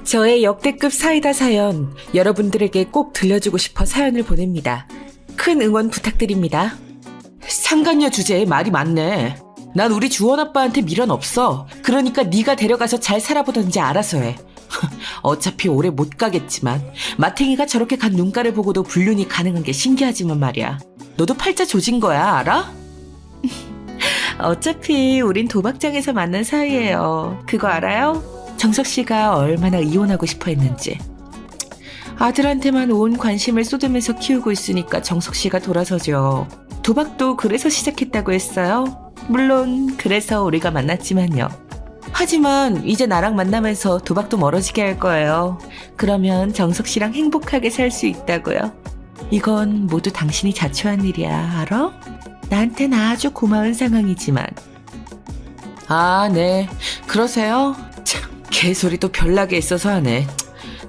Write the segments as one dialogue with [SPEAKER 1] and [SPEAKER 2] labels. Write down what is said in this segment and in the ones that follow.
[SPEAKER 1] 저의 역대급 사이다 사연, 여러분들에게 꼭 들려주고 싶어 사연을 보냅니다. 큰 응원 부탁드립니다. 상간녀 주제에 말이 많네. 난 우리 주원 아빠한테 미련 없어. 그러니까 네가 데려가서 잘 살아보던지 알아서 해. 어차피 오래 못 가겠지만 마탱이가 저렇게 간 눈가를 보고도 불륜이 가능한 게 신기하지만 말이야. 너도 팔자 조진 거야, 알아? 어차피 우린 도박장에서 만난 사이예요. 그거 알아요? 정석 씨가 얼마나 이혼하고 싶어 했는지. 아들한테만 온 관심을 쏟으면서 키우고 있으니까 정석 씨가 돌아서죠. 도박도 그래서 시작했다고 했어요. 물론 그래서 우리가 만났지만요. 하지만 이제 나랑 만나면서 도박도 멀어지게 할 거예요. 그러면 정석 씨랑 행복하게 살 수 있다고요. 이건 모두 당신이 자초한 일이야, 알아? 나한텐 아주 고마운 상황이지만. 아, 네. 그러세요? 참, 개소리도 별나게 있어서 하네.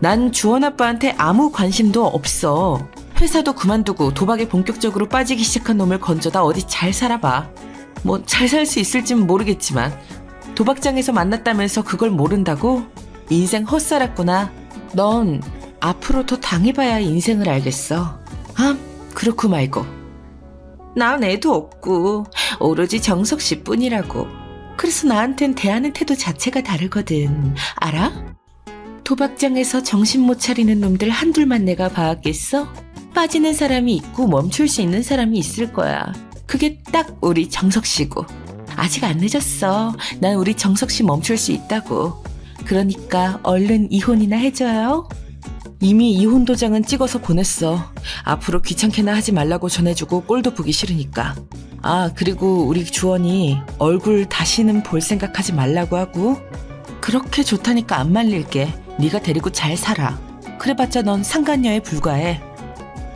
[SPEAKER 1] 난 주원 아빠한테 아무 관심도 없어. 회사도 그만두고 도박에 본격적으로 빠지기 시작한 놈을 건져다 어디 잘 살아봐. 뭐 잘 살 수 있을진 모르겠지만 도박장에서 만났다면서 그걸 모른다고? 인생 헛살았구나. 넌 앞으로 더 당해봐야 인생을 알겠어. 아, 그렇고 말고. 난 애도 없고 오로지 정석 씨뿐이라고. 그래서 나한텐 대하는 태도 자체가 다르거든. 알아? 도박장에서 정신 못 차리는 놈들 한둘만 내가 봐왔겠어? 빠지는 사람이 있고 멈출 수 있는 사람이 있을 거야. 그게 딱 우리 정석 씨고. 아직 안 늦었어. 난 우리 정석 씨 멈출 수 있다고. 그러니까 얼른 이혼이나 해줘요. 이미 이혼 도장은 찍어서 보냈어. 앞으로 귀찮게나 하지 말라고 전해주고 꼴도 보기 싫으니까. 아, 그리고 우리 주원이 얼굴 다시는 볼 생각하지 말라고 하고. 그렇게 좋다니까 안 말릴게. 네가 데리고 잘 살아. 그래봤자 넌 상간녀에 불과해.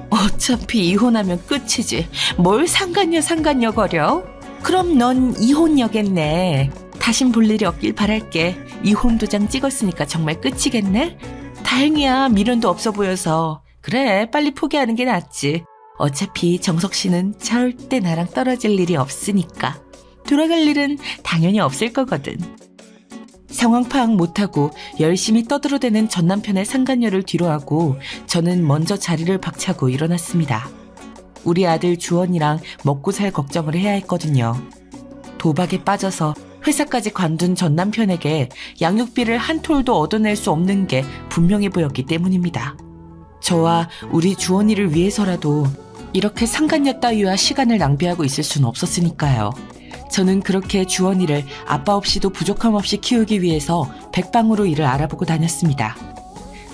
[SPEAKER 1] 어차피 이혼하면 끝이지. 뭘 상간녀 거려? 그럼 넌 이혼녀겠네. 다신 볼 일이 없길 바랄게. 이혼 도장 찍었으니까 정말 끝이겠네? 다행이야. 미련도 없어 보여서. 그래, 빨리 포기하는 게 낫지. 어차피 정석 씨는 절대 나랑 떨어질 일이 없으니까. 돌아갈 일은 당연히 없을 거거든. 상황 파악 못하고 열심히 떠들어대는 전 남편의 상간녀를 뒤로하고 저는 먼저 자리를 박차고 일어났습니다. 우리 아들 주원이랑 먹고 살 걱정을 해야 했거든요. 도박에 빠져서 회사까지 관둔 전 남편에게 양육비를 한 톨도 얻어낼 수 없는 게 분명해 보였기 때문입니다. 저와 우리 주원이를 위해서라도 이렇게 상간녀 따위와 시간을 낭비하고 있을 수는 없었으니까요. 저는 그렇게 주원이를 아빠 없이도 부족함 없이 키우기 위해서 백방으로 일을 알아보고 다녔습니다.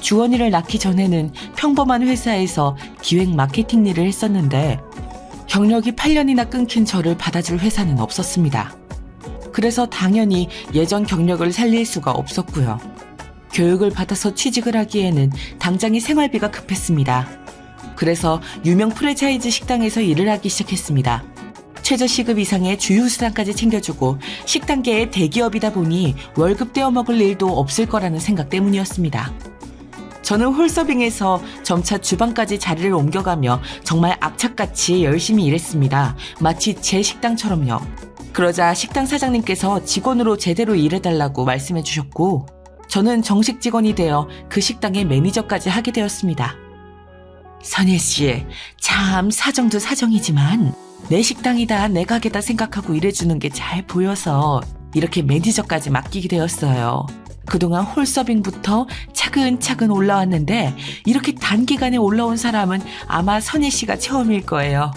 [SPEAKER 1] 주원이를 낳기 전에는 평범한 회사에서 기획 마케팅 일을 했었는데 경력이 8년이나 끊긴 저를 받아줄 회사는 없었습니다. 그래서 당연히 예전 경력을 살릴 수가 없었고요. 교육을 받아서 취직을 하기에는 당장의 생활비가 급했습니다. 그래서 유명 프랜차이즈 식당에서 일을 하기 시작했습니다. 최저시급 이상의 주휴수당까지 챙겨주고 식당계의 대기업이다 보니 월급 떼어 먹을 일도 없을 거라는 생각 때문이었습니다. 저는 홀서빙에서 점차 주방까지 자리를 옮겨가며 정말 악착같이 열심히 일했습니다. 마치 제 식당처럼요. 그러자 식당 사장님께서 직원으로 제대로 일해달라고 말씀해 주셨고 저는 정식 직원이 되어 그 식당의 매니저까지 하게 되었습니다. 선예 씨, 참 사정도 사정이지만 내 식당이다 내 가게다 생각하고 일해주는 게 잘 보여서 이렇게 매니저까지 맡기게 되었어요. 그동안 홀서빙부터 차근차근 올라왔는데 이렇게 단기간에 올라온 사람은 아마 선예 씨가 처음일 거예요.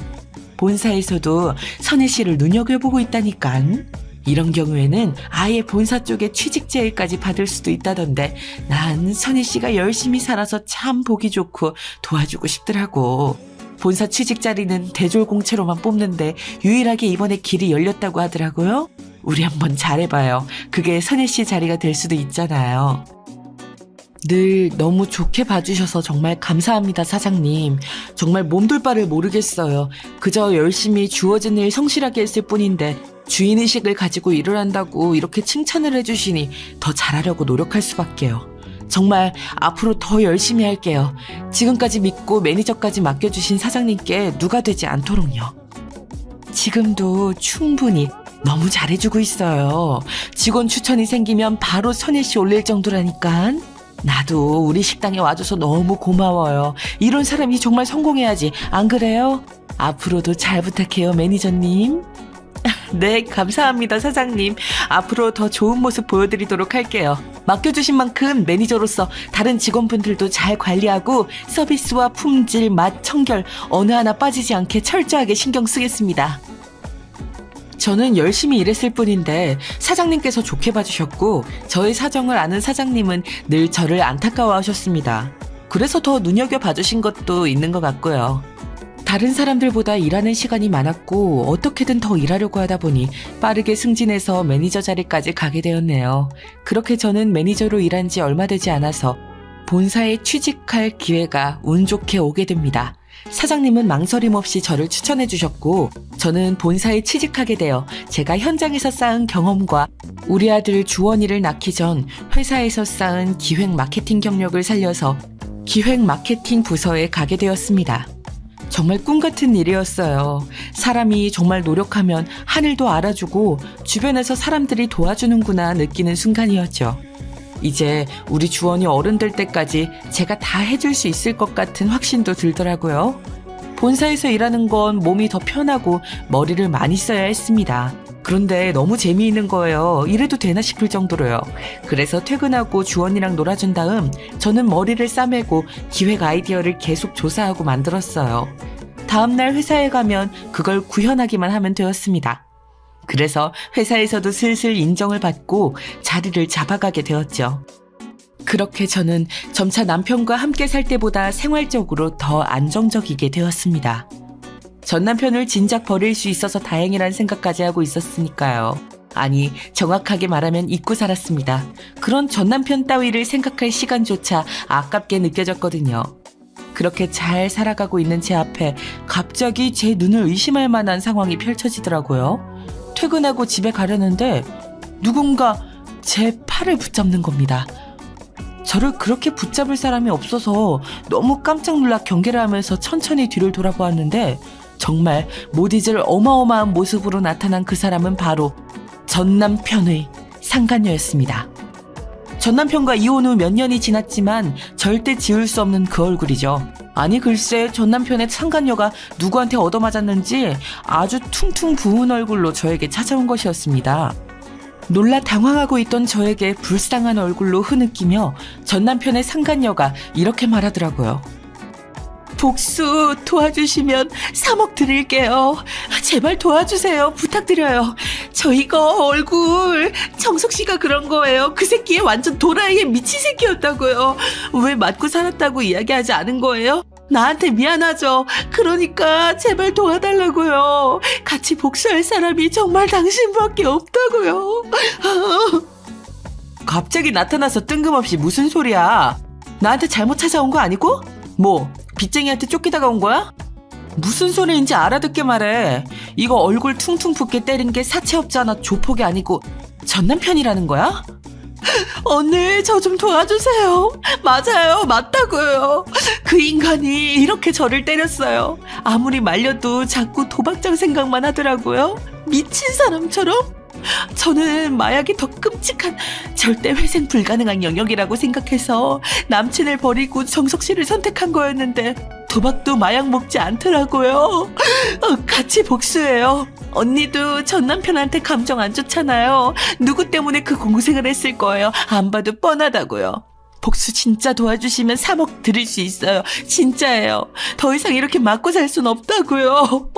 [SPEAKER 1] 본사에서도 선예 씨를 눈여겨보고 있다니깐. 이런 경우에는 아예 본사 쪽에 취직 제의까지 받을 수도 있다던데 난 선예 씨가 열심히 살아서 참 보기 좋고 도와주고 싶더라고. 본사 취직 자리는 대졸공채로만 뽑는데 유일하게 이번에 길이 열렸다고 하더라고요. 우리 한번 잘해봐요. 그게 선예 씨 자리가 될 수도 있잖아요. 늘 너무 좋게 봐주셔서 정말 감사합니다, 사장님. 정말 몸둘 바를 모르겠어요. 그저 열심히 주어진 일 성실하게 했을 뿐인데 주인의식을 가지고 일을 한다고 이렇게 칭찬을 해주시니 더 잘하려고 노력할 수밖에요. 정말 앞으로 더 열심히 할게요. 지금까지 믿고 매니저까지 맡겨주신 사장님께 누가 되지 않도록요. 지금도 충분히 너무 잘해주고 있어요. 직원 추천이 생기면 바로 선예 씨 올릴 정도라니까. 나도 우리 식당에 와줘서 너무 고마워요. 이런 사람이 정말 성공해야지. 안 그래요? 앞으로도 잘 부탁해요, 매니저님. 네, 감사합니다, 사장님. 앞으로 더 좋은 모습 보여드리도록 할게요. 맡겨주신 만큼 매니저로서 다른 직원분들도 잘 관리하고 서비스와 품질, 맛, 청결 어느 하나 빠지지 않게 철저하게 신경 쓰겠습니다. 저는 열심히 일했을 뿐인데 사장님께서 좋게 봐주셨고 저의 사정을 아는 사장님은 늘 저를 안타까워하셨습니다. 그래서 더 눈여겨봐주신 것도 있는 것 같고요. 다른 사람들보다 일하는 시간이 많았고 어떻게든 더 일하려고 하다 보니 빠르게 승진해서 매니저 자리까지 가게 되었네요. 그렇게 저는 매니저로 일한 지 얼마 되지 않아서 본사에 취직할 기회가 운 좋게 오게 됩니다. 사장님은 망설임 없이 저를 추천해 주셨고 저는 본사에 취직하게 되어 제가 현장에서 쌓은 경험과 우리 아들 주원이를 낳기 전 회사에서 쌓은 기획 마케팅 경력을 살려서 기획 마케팅 부서에 가게 되었습니다. 정말 꿈 같은 일이었어요. 사람이 정말 노력하면 하늘도 알아주고 주변에서 사람들이 도와주는구나 느끼는 순간이었죠. 이제 우리 주원이 어른 될 때까지 제가 다 해줄 수 있을 것 같은 확신도 들더라고요. 본사에서 일하는 건 몸이 더 편하고 머리를 많이 써야 했습니다. 그런데 너무 재미있는 거예요. 이래도 되나 싶을 정도로요. 그래서 퇴근하고 주원이랑 놀아준 다음 저는 머리를 싸매고 기획 아이디어를 계속 조사하고 만들었어요. 다음날 회사에 가면 그걸 구현하기만 하면 되었습니다. 그래서 회사에서도 슬슬 인정을 받고 자리를 잡아가게 되었죠. 그렇게 저는 점차 남편과 함께 살 때보다 생활적으로 더 안정적이게 되었습니다. 전 남편을 진작 버릴 수 있어서 다행이란 생각까지 하고 있었으니까요. 아니, 정확하게 말하면 잊고 살았습니다. 그런 전 남편 따위를 생각할 시간조차 아깝게 느껴졌거든요. 그렇게 잘 살아가고 있는 제 앞에 갑자기 제 눈을 의심할 만한 상황이 펼쳐지더라고요. 퇴근하고 집에 가려는데 누군가 제 팔을 붙잡는 겁니다. 저를 그렇게 붙잡을 사람이 없어서 너무 깜짝 놀라 경계를 하면서 천천히 뒤를 돌아보았는데 정말 못 잊을 어마어마한 모습으로 나타난 그 사람은 바로 전 남편의 상간녀였습니다. 전 남편과 이혼 후 몇 년이 지났지만 절대 지울 수 없는 그 얼굴이죠. 아니 글쎄 전 남편의 상간녀가 누구한테 얻어맞았는지 아주 퉁퉁 부은 얼굴로 저에게 찾아온 것이었습니다. 놀라 당황하고 있던 저에게 불쌍한 얼굴로 흐느끼며 전 남편의 상간녀가 이렇게 말하더라고요. 복수 도와주시면 3억 드릴게요. 제발 도와주세요. 부탁드려요. 저 이거 얼굴 정석 씨가 그런 거예요. 그 새끼 완전 도라이에 미친 새끼였다고요. 왜 맞고 살았다고 이야기하지 않은 거예요? 나한테 미안하죠. 그러니까 제발 도와달라고요. 같이 복수할 사람이 정말 당신밖에 없다고요. 갑자기 나타나서 뜬금없이 무슨 소리야. 나한테 잘못 찾아온 거 아니고? 뭐 빚쟁이한테 쫓기다가 온 거야? 무슨 소리인지 알아듣게 말해. 이거 얼굴 퉁퉁 붓게 때린 게 사채업자나 조폭이 아니고 전 남편이라는 거야? 언니 저 좀 도와주세요. 맞아요. 맞다고요. 그 인간이 이렇게 저를 때렸어요. 아무리 말려도 자꾸 도박장 생각만 하더라고요. 미친 사람처럼. 저는 마약이 더 끔찍한 절대 회생 불가능한 영역이라고 생각해서 남친을 버리고 정석 씨를 선택한 거였는데 도박도 마약 먹지 않더라고요. 같이 복수해요. 언니도 전 남편한테 감정 안 좋잖아요. 누구 때문에 그 공생을 했을 거예요. 안 봐도 뻔하다고요. 복수 진짜 도와주시면 3억 드릴 수 있어요. 진짜예요. 더 이상 이렇게 맞고 살 순 없다고요.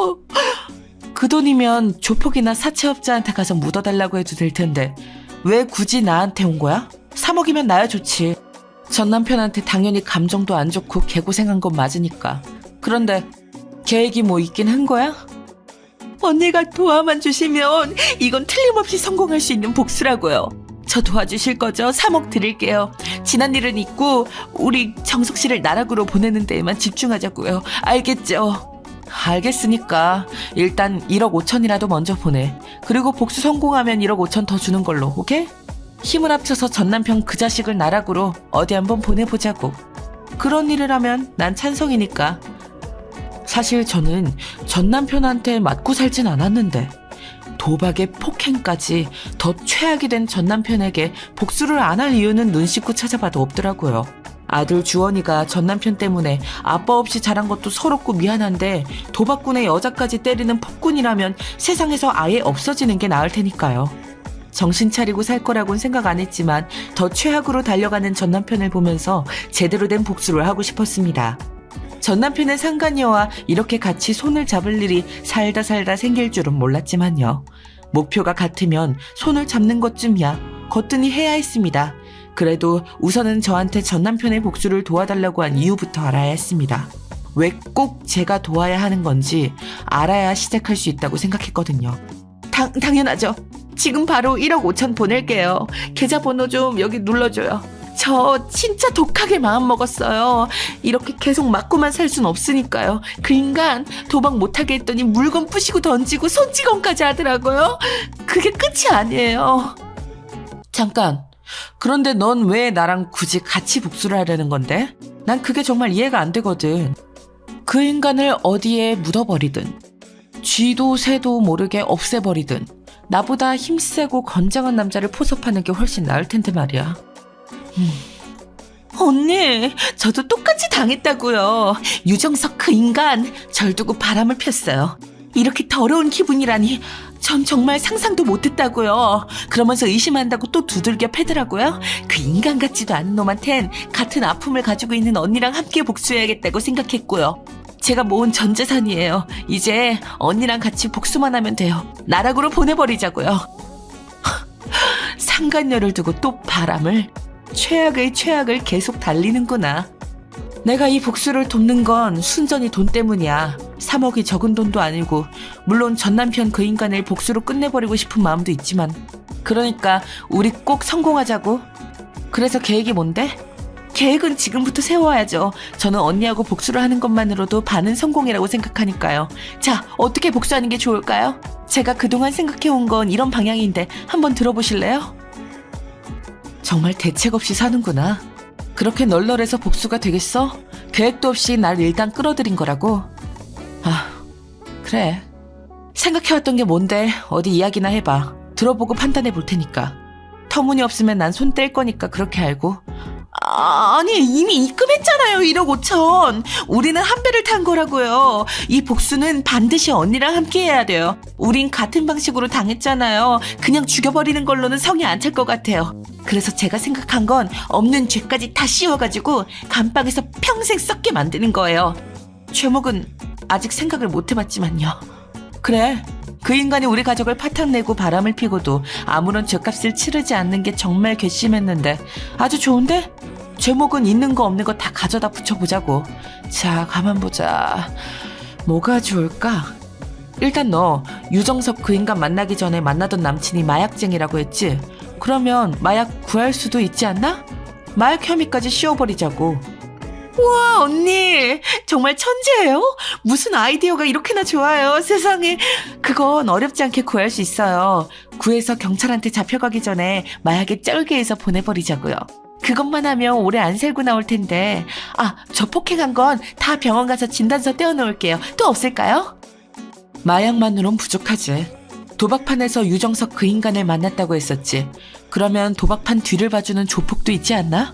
[SPEAKER 1] 그 돈이면 조폭이나 사채업자한테 가서 묻어달라고 해도 될 텐데 왜 굳이 나한테 온 거야? 3억이면 나야 좋지. 전 남편한테 당연히 감정도 안 좋고 개고생한 건 맞으니까. 그런데 계획이 뭐 있긴 한 거야? 언니가 도와만 주시면 이건 틀림없이 성공할 수 있는 복수라고요. 저 도와주실 거죠? 3억 드릴게요. 지난 일은 잊고 우리 정석 씨를 나락으로 보내는 데에만 집중하자고요. 알겠죠? 알겠으니까 일단 1억 5천이라도 먼저 보내. 그리고 복수 성공하면 1억 5천 더 주는 걸로. 오케이? 힘을 합쳐서 전 남편 그 자식을 나락으로 어디 한번 보내보자고. 그런 일을 하면 난 찬성이니까. 사실 저는 전 남편한테 맞고 살진 않았는데 도박에 폭행까지 더 최악이 된 전남편에게 복수를 안 할 이유는 눈 씻고 찾아봐도 없더라고요. 아들 주원이가 전남편 때문에 아빠 없이 자란 것도 서럽고 미안한데 도박꾼의 여자까지 때리는 폭군이라면 세상에서 아예 없어지는 게 나을 테니까요. 정신 차리고 살 거라고는 생각 안 했지만 더 최악으로 달려가는 전남편을 보면서 제대로 된 복수를 하고 싶었습니다. 전남편의 상간녀와 이렇게 같이 손을 잡을 일이 살다 생길 줄은 몰랐지만요. 목표가 같으면 손을 잡는 것쯤이야 거뜬히 해야 했습니다. 그래도 우선은 저한테 전남편의 복수를 도와달라고 한 이유부터 알아야 했습니다. 왜 꼭 제가 도와야 하는 건지 알아야 시작할 수 있다고 생각했거든요. 당연하죠. 지금 바로 1억 5천 보낼게요. 계좌번호 좀 여기 눌러줘요. 저 진짜 독하게 마음먹었어요. 이렇게 계속 맞고만 살 순 없으니까요. 그 인간 도박 못하게 했더니 물건 부시고 던지고 손찌검까지 하더라고요. 그게 끝이 아니에요. 잠깐. 그런데 넌 왜 나랑 굳이 같이 복수를 하려는 건데? 난 그게 정말 이해가 안 되거든. 그 인간을 어디에 묻어버리든 쥐도 새도 모르게 없애버리든 나보다 힘세고 건장한 남자를 포섭하는 게 훨씬 나을 텐데 말이야. 언니, 저도 똑같이 당했다고요. 유정석 그 인간 절 두고 바람을 폈어요. 이렇게 더러운 기분이라니 전 정말 상상도 못했다고요. 그러면서 의심한다고 또 두들겨 패더라고요. 그 인간 같지도 않은 놈한텐 같은 아픔을 가지고 있는 언니랑 함께 복수해야겠다고 생각했고요. 제가 모은 전 재산이에요. 이제 언니랑 같이 복수만 하면 돼요. 나락으로 보내버리자고요. 상간녀를 두고 또 바람을. 최악의 최악을 계속 달리는구나. 내가 이 복수를 돕는 건 순전히 돈 때문이야. 3억이 적은 돈도 아니고 물론 전남편 그 인간을 복수로 끝내버리고 싶은 마음도 있지만 그러니까 우리 꼭 성공하자고. 그래서 계획이 뭔데? 계획은 지금부터 세워야죠. 저는 언니하고 복수를 하는 것만으로도 반은 성공이라고 생각하니까요. 자, 어떻게 복수하는 게 좋을까요? 제가 그동안 생각해온 건 이런 방향인데 한번 들어보실래요? 정말 대책 없이 사는구나. 그렇게 널널해서 복수가 되겠어? 계획도 없이 날 일단 끌어들인 거라고? 아, 그래. 생각해왔던 게 뭔데 어디 이야기나 해봐. 들어보고 판단해 볼 테니까. 터무니없으면 난 손 뗄 거니까 그렇게 알고. 아니 이미 입금했잖아요. 1억 5천. 우리는 한 배를 탄 거라고요. 이 복수는 반드시 언니랑 함께 해야 돼요. 우린 같은 방식으로 당했잖아요. 그냥 죽여버리는 걸로는 성이 안 찰 것 같아요. 그래서 제가 생각한 건 없는 죄까지 다 씌워가지고 감방에서 평생 썩게 만드는 거예요. 죄목은 아직 생각을 못 해봤지만요. 그래, 그 인간이 우리 가족을 파탄내고 바람을 피고도 아무런 죄값을 치르지 않는 게 정말 괘씸했는데 아주 좋은데? 죄목은 있는 거 없는 거 다 가져다 붙여보자고. 자, 가만 보자. 뭐가 좋을까? 일단 너 유정석 그 인간 만나기 전에 만나던 남친이 마약쟁이라고 했지? 그러면 마약 구할 수도 있지 않나? 마약 혐의까지 씌워버리자고. 우와, 언니 정말 천재예요? 무슨 아이디어가 이렇게나 좋아요. 세상에. 그건 어렵지 않게 구할 수 있어요. 구해서 경찰한테 잡혀가기 전에 마약에 쩔게해서 보내버리자고요. 그것만 하면 오래 안 살고 나올 텐데. 아, 저 폭행한 건 다 병원 가서 진단서 떼어놓을게요. 또 없을까요? 마약만으론 부족하지. 도박판에서 유정석 그 인간을 만났다고 했었지. 그러면 도박판 뒤를 봐주는 조폭도 있지 않나?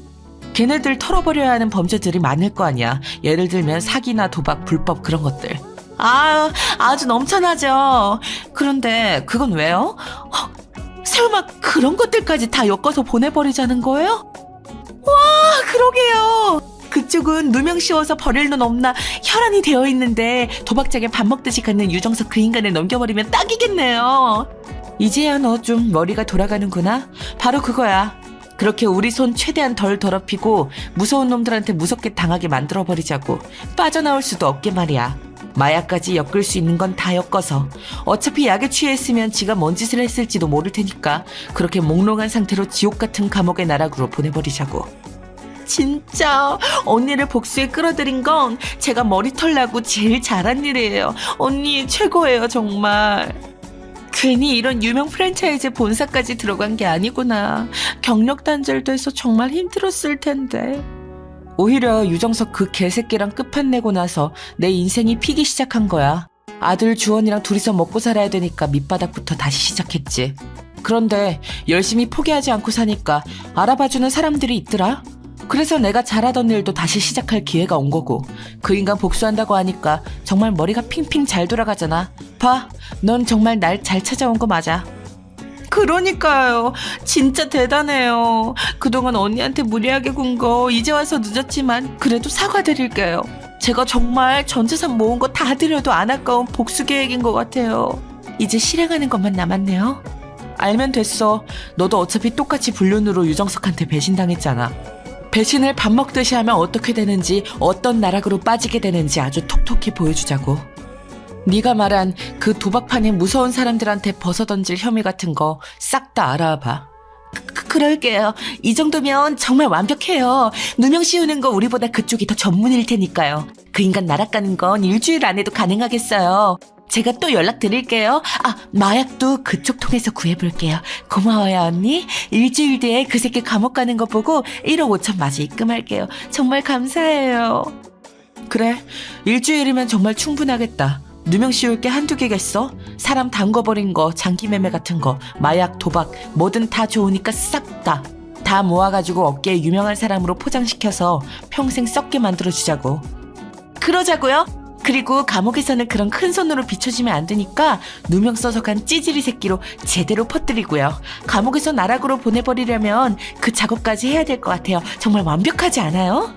[SPEAKER 1] 걔네들 털어버려야 하는 범죄들이 많을 거 아니야. 예를 들면 사기나 도박, 불법 그런 것들. 아주 넘쳐나죠. 그런데 그건 왜요? 설마 그런 것들까지 다 엮어서 보내버리자는 거예요? 와, 그러게요. 그쪽은 누명 씌워서 버릴 놈 없나 혈안이 되어 있는데 도박장에 밥 먹듯이 갖는 유정석 그 인간을 넘겨버리면 딱이겠네요. 이제야 너 좀 머리가 돌아가는구나. 바로 그거야. 그렇게 우리 손 최대한 덜 더럽히고 무서운 놈들한테 무섭게 당하게 만들어버리자고. 빠져나올 수도 없게 말이야. 마약까지 엮을 수 있는 건 다 엮어서. 어차피 약에 취했으면 지가 뭔 짓을 했을지도 모를 테니까 그렇게 몽롱한 상태로 지옥 같은 감옥의 나락으로 보내버리자고. 진짜 언니를 복수에 끌어들인 건 제가 머리털 나고 제일 잘한 일이에요. 언니 최고예요 정말. 괜히 이런 유명 프랜차이즈 본사까지 들어간 게 아니구나. 경력 단절도 해서 정말 힘들었을 텐데. 오히려 유정석 그 개새끼랑 끝판내고 나서 내 인생이 피기 시작한 거야. 아들 주원이랑 둘이서 먹고 살아야 되니까 밑바닥부터 다시 시작했지. 그런데 열심히 포기하지 않고 사니까 알아봐주는 사람들이 있더라. 그래서 내가 잘하던 일도 다시 시작할 기회가 온 거고, 그 인간 복수한다고 하니까 정말 머리가 핑핑 잘 돌아가잖아. 봐, 넌 정말 날 잘 찾아온 거 맞아. 그러니까요. 진짜 대단해요. 그동안 언니한테 무리하게 군 거 이제 와서 늦었지만 그래도 사과드릴게요. 제가 정말 전 재산 모은 거 다 드려도 안 아까운 복수 계획인 것 같아요. 이제 실행하는 것만 남았네요. 알면 됐어. 너도 어차피 똑같이 불륜으로 유정석한테 배신당했잖아. 배신을 밥 먹듯이 하면 어떻게 되는지, 어떤 나락으로 빠지게 되는지 아주 톡톡히 보여주자고. 네가 말한 그 도박판에 무서운 사람들한테 벗어던질 혐의 같은 거 싹 다 알아봐. 그럴게요. 이 정도면 정말 완벽해요. 누명 씌우는 거 우리보다 그쪽이 더 전문일 테니까요. 그 인간 나락가는 건 일주일 안에도 가능하겠어요. 제가 또 연락드릴게요. 마약도 그쪽 통해서 구해볼게요. 고마워요, 언니. 일주일 뒤에 그 새끼 감옥 가는 거 보고 1억 5천 마저 입금할게요. 정말 감사해요. 그래, 일주일이면 정말 충분하겠다. 누명 씌울 게 한두 개겠어? 사람 담궈버린 거, 장기매매 같은 거, 마약, 도박, 뭐든 다 좋으니까 싹 다 모아가지고 어깨에 유명한 사람으로 포장시켜서 평생 썩게 만들어주자고. 그러자고요? 그리고 감옥에서는 그런 큰 손으로 비춰지면 안 되니까 누명 써서 간 찌질이 새끼로 제대로 퍼뜨리고요. 감옥에서 나락으로 보내버리려면 그 작업까지 해야 될 것 같아요. 정말 완벽하지 않아요?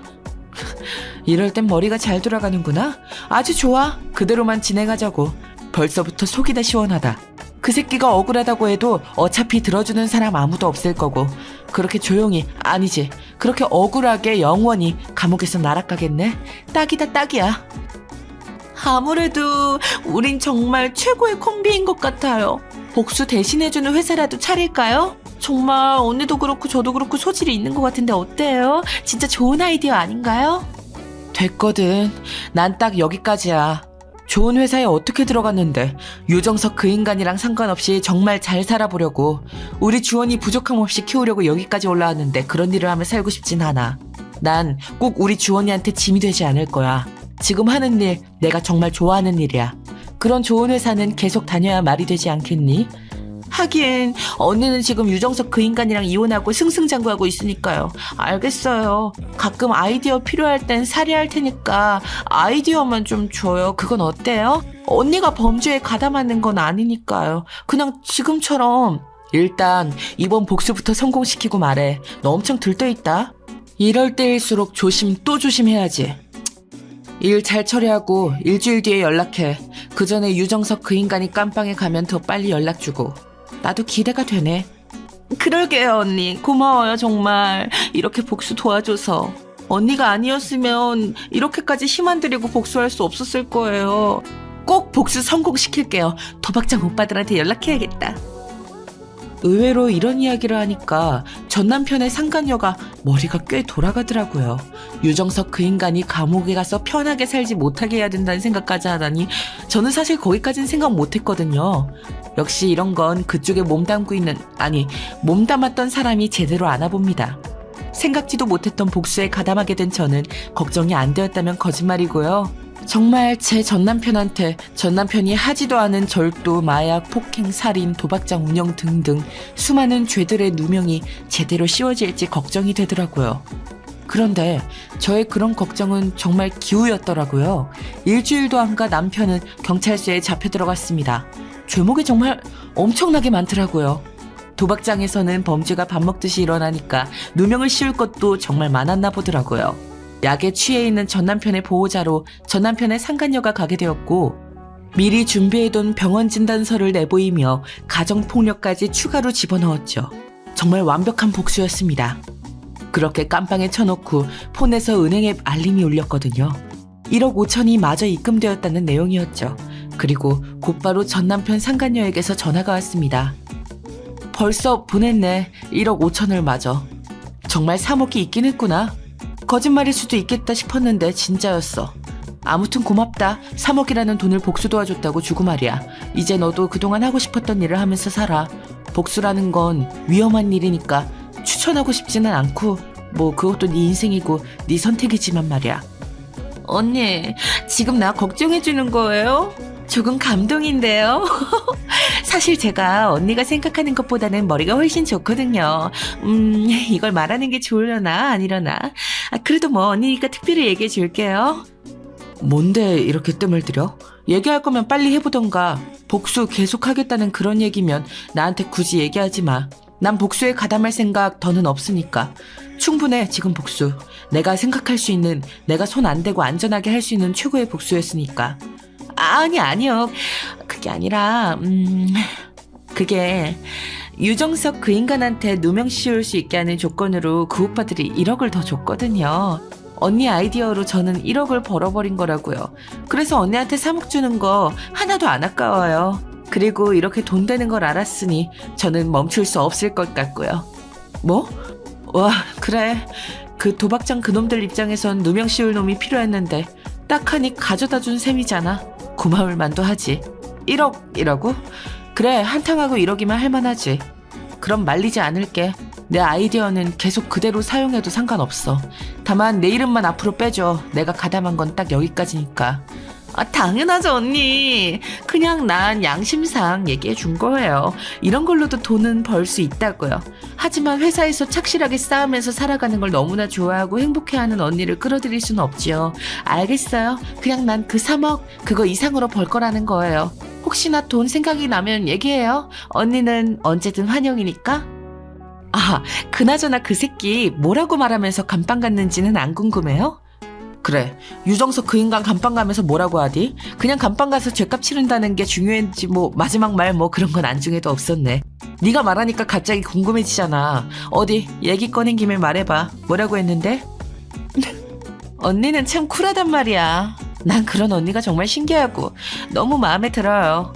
[SPEAKER 1] 이럴 땐 머리가 잘 돌아가는구나. 아주 좋아. 그대로만 진행하자고. 벌써부터 속이 다 시원하다. 그 새끼가 억울하다고 해도 어차피 들어주는 사람 아무도 없을 거고, 그렇게 조용히, 아니지, 그렇게 억울하게 영원히 감옥에서 날아가겠네. 딱이다, 딱이야. 아무래도 우린 정말 최고의 콤비인 것 같아요. 복수 대신해주는 회사라도 차릴까요? 정말 언니도 그렇고 저도 그렇고 소질이 있는 것 같은데 어때요? 진짜 좋은 아이디어 아닌가요? 됐거든. 난 딱 여기까지야. 좋은 회사에 어떻게 들어갔는데 유정석 그 인간이랑 상관없이 정말 잘 살아보려고, 우리 주원이 부족함 없이 키우려고 여기까지 올라왔는데 그런 일을 하며 살고 싶진 않아. 난 꼭 우리 주원이한테 짐이 되지 않을 거야. 지금 하는 일 내가 정말 좋아하는 일이야. 그런 좋은 회사는 계속 다녀야 말이 되지 않겠니? 하긴 언니는 지금 유정석 그 인간이랑 이혼하고 승승장구하고 있으니까요. 알겠어요. 가끔 아이디어 필요할 땐 사리할 테니까 아이디어만 좀 줘요. 그건 어때요? 언니가 범죄에 가담하는 건 아니니까요. 그냥 지금처럼. 일단 이번 복수부터 성공시키고 말해. 너 엄청 들떠있다. 이럴 때일수록 조심 또 조심해야지. 일 잘 처리하고 일주일 뒤에 연락해. 그 전에 유정석 그 인간이 깜빵에 가면 더 빨리 연락주고. 나도 기대가 되네. 그러게요, 언니. 고마워요, 정말. 이렇게 복수 도와줘서. 언니가 아니었으면 이렇게까지 힘 안 들이고 복수할 수 없었을 거예요. 꼭 복수 성공시킬게요. 도박장 오빠들한테 연락해야겠다. 의외로 이런 이야기를 하니까 전 남편의 상간녀가 머리가 꽤 돌아가더라고요. 유정석 그 인간이 감옥에 가서 편하게 살지 못하게 해야 된다는 생각까지 하다니, 저는 사실 거기까지는 생각 못했거든요. 역시 이런 건 그쪽에 몸담았던 사람이 제대로 아나봅니다. 생각지도 못했던 복수에 가담하게 된 저는 걱정이 안 되었다면 거짓말이고요. 정말 제 전남편한테 전남편이 하지도 않은 절도, 마약, 폭행, 살인, 도박장 운영 등등 수많은 죄들의 누명이 제대로 씌워질지 걱정이 되더라고요. 그런데 저의 그런 걱정은 정말 기우였더라고요. 일주일도 안 가 남편은 경찰서에 잡혀 들어갔습니다. 죄목이 정말 엄청나게 많더라고요. 도박장에서는 범죄가 밥 먹듯이 일어나니까 누명을 씌울 것도 정말 많았나 보더라고요. 약에 취해 있는 전남편의 보호자로 전남편의 상간녀가 가게 되었고, 미리 준비해둔 병원 진단서를 내보이며 가정폭력까지 추가로 집어넣었죠. 정말 완벽한 복수였습니다. 그렇게 깜빵에 쳐놓고 폰에서 은행에 알림이 울렸거든요. 1억 5천이 마저 입금되었다는 내용이었죠. 그리고 곧바로 전남편 상간녀에게서 전화가 왔습니다. 벌써 보냈네. 1억 5천을 마저. 정말 3억이 있긴 했구나. 거짓말일 수도 있겠다 싶었는데 진짜였어. 아무튼 고맙다. 3억이라는 돈을 복수 도와줬다고 주고 말이야. 이제 너도 그동안 하고 싶었던 일을 하면서 살아. 복수라는 건 위험한 일이니까 추천하고 싶지는 않고, 뭐 그것도 네 인생이고 네 선택이지만 말이야. 언니, 지금 나 걱정해주는 거예요? 조금 감동인데요. 사실 제가 언니가 생각하는 것보다는 머리가 훨씬 좋거든요. 이걸 말하는 게 좋으려나 아니려나. 그래도 뭐 언니니까 특별히 얘기해 줄게요. 뭔데 이렇게 뜸을 들여? 얘기할 거면 빨리 해보던가. 복수 계속하겠다는 그런 얘기면 나한테 굳이 얘기하지 마. 난 복수에 가담할 생각 더는 없으니까. 충분해 지금 복수. 내가 생각할 수 있는, 내가 손 안 대고 안전하게 할 수 있는 최고의 복수였으니까. 아니요. 그게 아니라 그게 유정석 그 인간한테 누명 씌울 수 있게 하는 조건으로 그 오빠들이 1억을 더 줬거든요. 언니 아이디어로 저는 1억을 벌어버린 거라고요. 그래서 언니한테 3억 주는 거 하나도 안 아까워요. 그리고 이렇게 돈 되는 걸 알았으니 저는 멈출 수 없을 것 같고요. 뭐? 와, 그래. 그 도박장 그놈들 입장에선 누명 씌울 놈이 필요했는데 딱 하니 가져다 준 셈이잖아. 고마울 만도 하지. 1억이라고? 그래, 한탕하고 1억이면 할만하지. 그럼 말리지 않을게. 내 아이디어는 계속 그대로 사용해도 상관없어. 다만 내 이름만 앞으로 빼줘. 내가 가담한 건 딱 여기까지니까. 당연하죠 언니. 그냥 난 양심상 얘기해 준 거예요. 이런 걸로도 돈은 벌 수 있다고요. 하지만 회사에서 착실하게 싸우면서 살아가는 걸 너무나 좋아하고 행복해하는 언니를 끌어들일 수는 없지요. 알겠어요. 그냥 난 그 3억 그거 이상으로 벌 거라는 거예요. 혹시나 돈 생각이 나면 얘기해요. 언니는 언제든 환영이니까. 그나저나 그 새끼 뭐라고 말하면서 감방 갔는지는 안 궁금해요? 그래, 유정석 그 인간 감방 가면서 뭐라고 하디? 그냥 감방 가서 죗값 치른다는 게 중요했지 뭐 마지막 말 뭐 그런 건 안중에도 없었네. 네가 말하니까 갑자기 궁금해지잖아. 어디 얘기 꺼낸 김에 말해봐. 뭐라고 했는데? 언니는 참 쿨하단 말이야. 난 그런 언니가 정말 신기하고 너무 마음에 들어요.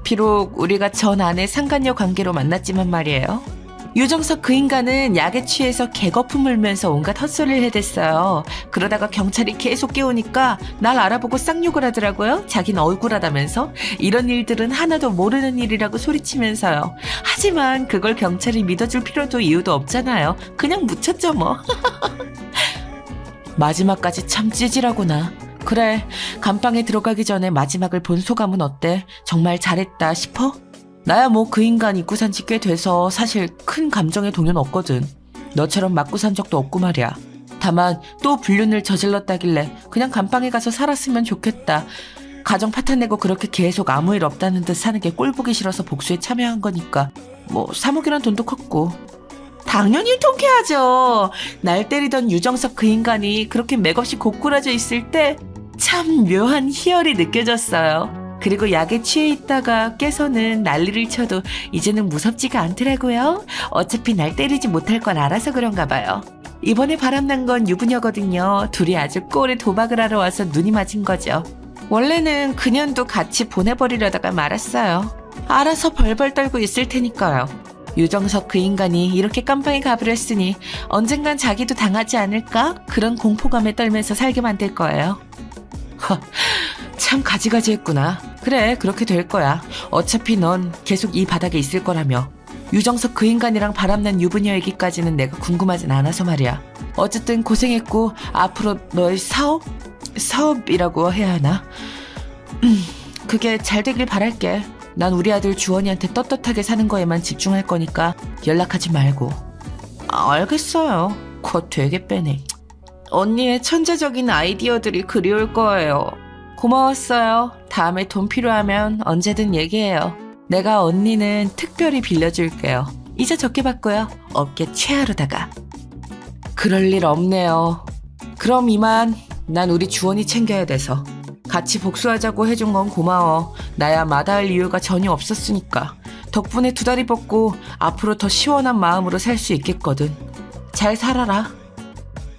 [SPEAKER 1] 비록 우리가 전 아내 상간녀 관계로 만났지만 말이에요. 유정석 그 인간은 약에 취해서 개거품 물면서 온갖 헛소리를 해댔어요. 그러다가 경찰이 계속 깨우니까 날 알아보고 쌍욕을 하더라고요. 자기는 억울하다면서. 이런 일들은 하나도 모르는 일이라고 소리치면서요. 하지만 그걸 경찰이 믿어줄 필요도 이유도 없잖아요. 그냥 묻혔죠 뭐. 마지막까지 참 찌질하구나. 그래, 감방에 들어가기 전에 마지막을 본 소감은 어때? 정말 잘했다 싶어? 나야 뭐 그 인간 입고 산 지 꽤 돼서 사실 큰 감정의 동요는 없거든. 너처럼 맞고 산 적도 없고 말이야. 다만 또 불륜을 저질렀다길래 그냥 감방에 가서 살았으면 좋겠다. 가정 파탄 내고 그렇게 계속 아무 일 없다는 듯 사는 게 꼴보기 싫어서 복수에 참여한 거니까 뭐 3억이란 돈도 컸고. 당연히 통쾌하죠. 날 때리던 유정석 그 인간이 그렇게 맥없이 고꾸라져 있을 때 참 묘한 희열이 느껴졌어요. 그리고 약에 취해 있다가 깨서는 난리를 쳐도 이제는 무섭지가 않더라고요. 어차피 날 때리지 못할 걸 알아서 그런가 봐요. 이번에 바람난 건 유부녀거든요. 둘이 아주 꼴에 도박을 하러 와서 눈이 맞은 거죠. 원래는 그년도 같이 보내버리려다가 말았어요. 알아서 벌벌 떨고 있을 테니까요. 유정석 그 인간이 이렇게 깜빵에 가버렸으니 언젠간 자기도 당하지 않을까? 그런 공포감에 떨면서 살게 만들 거예요. 참 가지가지했구나. 그래, 그렇게 될 거야. 어차피 넌 계속 이 바닥에 있을 거라며. 유정석 그 인간이랑 바람난 유부녀 얘기까지는 내가 궁금하진 않아서 말이야. 어쨌든 고생했고 앞으로 너의 사업이라고 해야 하나? 그게 잘 되길 바랄게. 난 우리 아들 주원이한테 떳떳하게 사는 거에만 집중할 거니까 연락하지 말고. 알겠어요. 그거 되게 빼네. 언니의 천재적인 아이디어들이 그리울 거예요. 고마웠어요. 다음에 돈 필요하면 언제든 얘기해요. 내가 언니는 특별히 빌려줄게요. 이자 적게 받고요. 업계 최하로다가. 그럴 일 없네요. 그럼 이만. 난 우리 주원이 챙겨야 돼서. 같이 복수하자고 해준 건 고마워. 나야 마다할 이유가 전혀 없었으니까. 덕분에 두 다리 뻗고 앞으로 더 시원한 마음으로 살 수 있겠거든. 잘 살아라.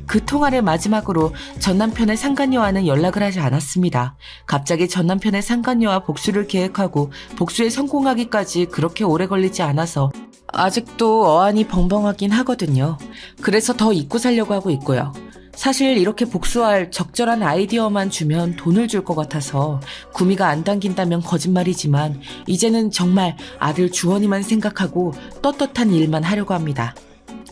[SPEAKER 1] 그 통화를 마지막으로 전남편의 상간녀와는 연락을 하지 않았습니다. 갑자기 전남편의 상간녀와 복수를 계획하고 복수에 성공하기까지 그렇게 오래 걸리지 않아서 아직도 어안이 벙벙하긴 하거든요. 그래서 더 잊고 살려고 하고 있고요. 사실 이렇게 복수할 적절한 아이디어만 주면 돈을 줄 것 같아서 구미가 안 당긴다면 거짓말이지만 이제는 정말 아들 주원이만 생각하고 떳떳한 일만 하려고 합니다.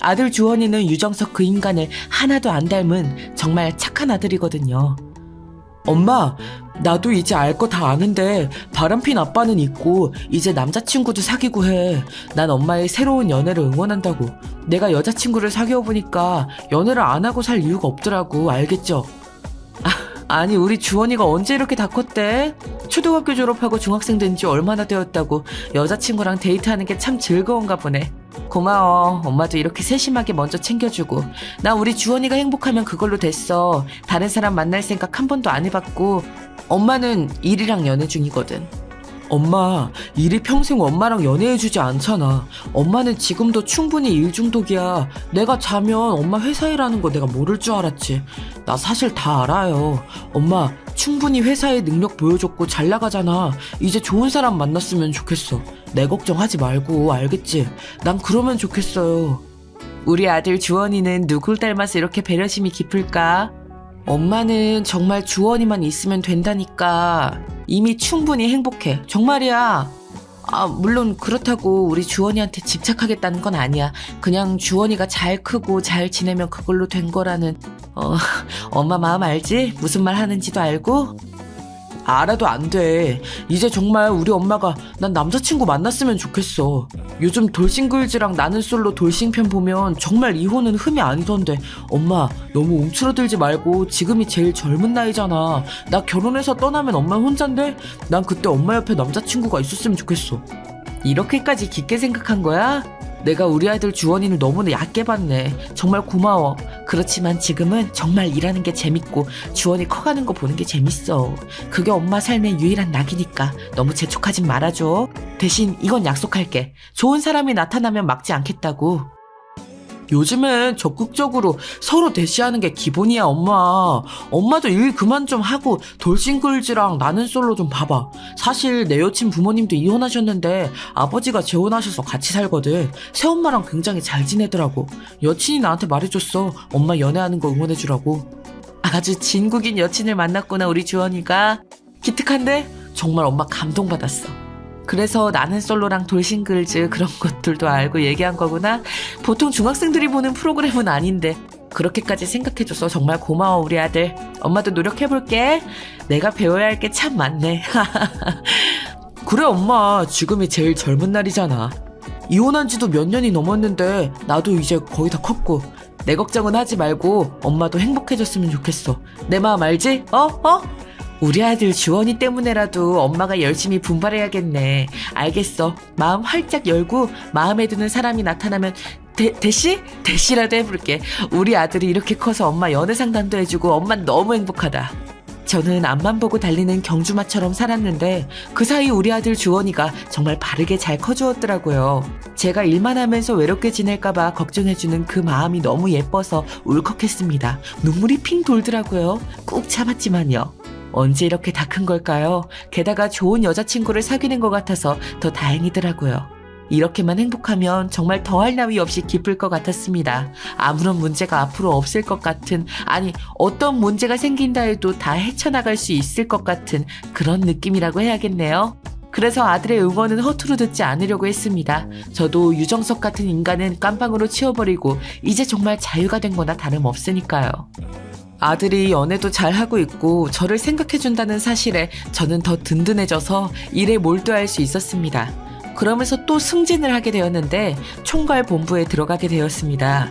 [SPEAKER 1] 아들 주원이는 유정석 그 인간을 하나도 안 닮은 정말 착한 아들이거든요. 엄마, 나도 이제 알 거 다 아는데 바람핀 아빠는 있고 이제 남자친구도 사귀고 해. 난 엄마의 새로운 연애를 응원한다고. 내가 여자친구를 사귀어보니까 연애를 안 하고 살 이유가 없더라고. 알겠죠? 아니 우리 주원이가 언제 이렇게 다 컸대? 초등학교 졸업하고 중학생 된 지 얼마나 되었다고. 여자친구랑 데이트하는 게 참 즐거운가 보네. 고마워. 엄마도 이렇게 세심하게 먼저 챙겨주고. 나 우리 주원이가 행복하면 그걸로 됐어. 다른 사람 만날 생각 한 번도 안 해봤고. 엄마는 일이랑 연애 중이거든. 엄마, 일이 평생 엄마랑 연애해주지 않잖아. 엄마는 지금도 충분히 일 중독이야. 내가 자면 엄마 회사 일하는 거 내가 모를 줄 알았지. 나 사실 다 알아요. 엄마, 충분히 회사에 능력 보여줬고 잘 나가잖아. 이제 좋은 사람 만났으면 좋겠어. 내 걱정하지 말고, 알겠지? 난 그러면 좋겠어요. 우리 아들 주원이는 누굴 닮아서 이렇게 배려심이 깊을까? 엄마는 정말 주원이만 있으면 된다니까. 이미 충분히 행복해. 정말이야. 물론 그렇다고 우리 주원이한테 집착하겠다는 건 아니야. 그냥 주원이가 잘 크고 잘 지내면 그걸로 된 거라는. 엄마 마음 알지? 무슨 말 하는지도 알고? 알아도 안 돼. 이제 정말 우리 엄마가 난 남자친구 만났으면 좋겠어. 요즘 돌싱글즈랑 나는 솔로 돌싱편 보면 정말 이혼은 흠이 아니던데. 엄마 너무 움츠러들지 말고. 지금이 제일 젊은 나이잖아. 나 결혼해서 떠나면 엄마 혼잔데? 난 그때 엄마 옆에 남자친구가 있었으면 좋겠어. 이렇게까지 깊게 생각한 거야? 내가 우리 아들 주원이를 너무나 얕게 봤네. 정말 고마워. 그렇지만 지금은 정말 일하는 게 재밌고 주원이 커가는 거 보는 게 재밌어. 그게 엄마 삶의 유일한 낙이니까 너무 재촉하진 말아줘. 대신 이건 약속할게. 좋은 사람이 나타나면 막지 않겠다고. 요즘엔 적극적으로 서로 대시하는 게 기본이야, 엄마. 엄마도 일 그만 좀 하고 돌싱글즈랑 나는 솔로 좀 봐봐. 사실 내 여친 부모님도 이혼하셨는데 아버지가 재혼하셔서 같이 살거든. 새엄마랑 굉장히 잘 지내더라고. 여친이 나한테 말해줬어. 엄마 연애하는 거 응원해주라고. 아주 진국인 여친을 만났구나, 우리 주원이가. 기특한데? 정말 엄마 감동받았어. 그래서 나는 솔로랑 돌싱글즈 그런 것들도 알고 얘기한 거구나. 보통 중학생들이 보는 프로그램은 아닌데 그렇게까지 생각해줘서 정말 고마워, 우리 아들. 엄마도 노력해볼게. 내가 배워야 할 게 참 많네. 그래 엄마, 지금이 제일 젊은 날이잖아. 이혼한 지도 몇 년이 넘었는데 나도 이제 거의 다 컸고. 내 걱정은 하지 말고 엄마도 행복해졌으면 좋겠어. 내 마음 알지? 우리 아들 주원이 때문에라도 엄마가 열심히 분발해야겠네. 알겠어. 마음 활짝 열고 마음에 드는 사람이 나타나면 대시라도 해볼게. 우리 아들이 이렇게 커서 엄마 연애 상담도 해주고 엄만 너무 행복하다. 저는 앞만 보고 달리는 경주마처럼 살았는데 그 사이 우리 아들 주원이가 정말 바르게 잘 커주었더라고요. 제가 일만 하면서 외롭게 지낼까봐 걱정해주는 그 마음이 너무 예뻐서 울컥했습니다. 눈물이 핑 돌더라고요. 꾹 참았지만요. 언제 이렇게 다 큰 걸까요? 게다가 좋은 여자친구를 사귀는 것 같아서 더 다행이더라고요. 이렇게만 행복하면 정말 더할 나위 없이 기쁠 것 같았습니다. 아무런 문제가 앞으로 없을 것 같은, 아니 어떤 문제가 생긴다 해도 다 헤쳐나갈 수 있을 것 같은 그런 느낌이라고 해야겠네요. 그래서 아들의 응원은 허투루 듣지 않으려고 했습니다. 저도 유정석 같은 인간은 깜빵으로 치워버리고 이제 정말 자유가 된 거나 다름없으니까요. 아들이 연애도 잘하고 있고 저를 생각해준다는 사실에 저는 더 든든해져서 일에 몰두할 수 있었습니다. 그러면서 또 승진을 하게 되었는데 총괄 본부에 들어가게 되었습니다.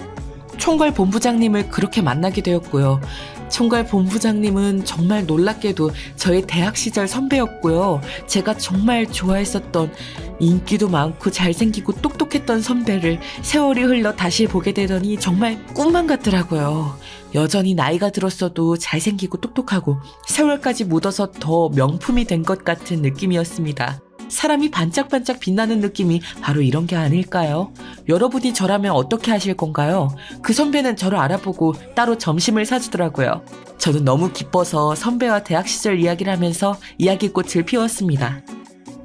[SPEAKER 1] 총괄 본부장님을 그렇게 만나게 되었고요. 총괄 본부장님은 정말 놀랍게도 저의 대학 시절 선배였고요. 제가 정말 좋아했었던, 인기도 많고 잘생기고 똑똑했던 선배를 세월이 흘러 다시 보게 되더니 정말 꿈만 같더라고요. 여전히 나이가 들었어도 잘생기고 똑똑하고 세월까지 묻어서 더 명품이 된 것 같은 느낌이었습니다. 사람이 반짝반짝 빛나는 느낌이 바로 이런 게 아닐까요? 여러분이 저라면 어떻게 하실 건가요? 그 선배는 저를 알아보고 따로 점심을 사주더라고요. 저는 너무 기뻐서 선배와 대학 시절 이야기를 하면서 이야기꽃을 피웠습니다.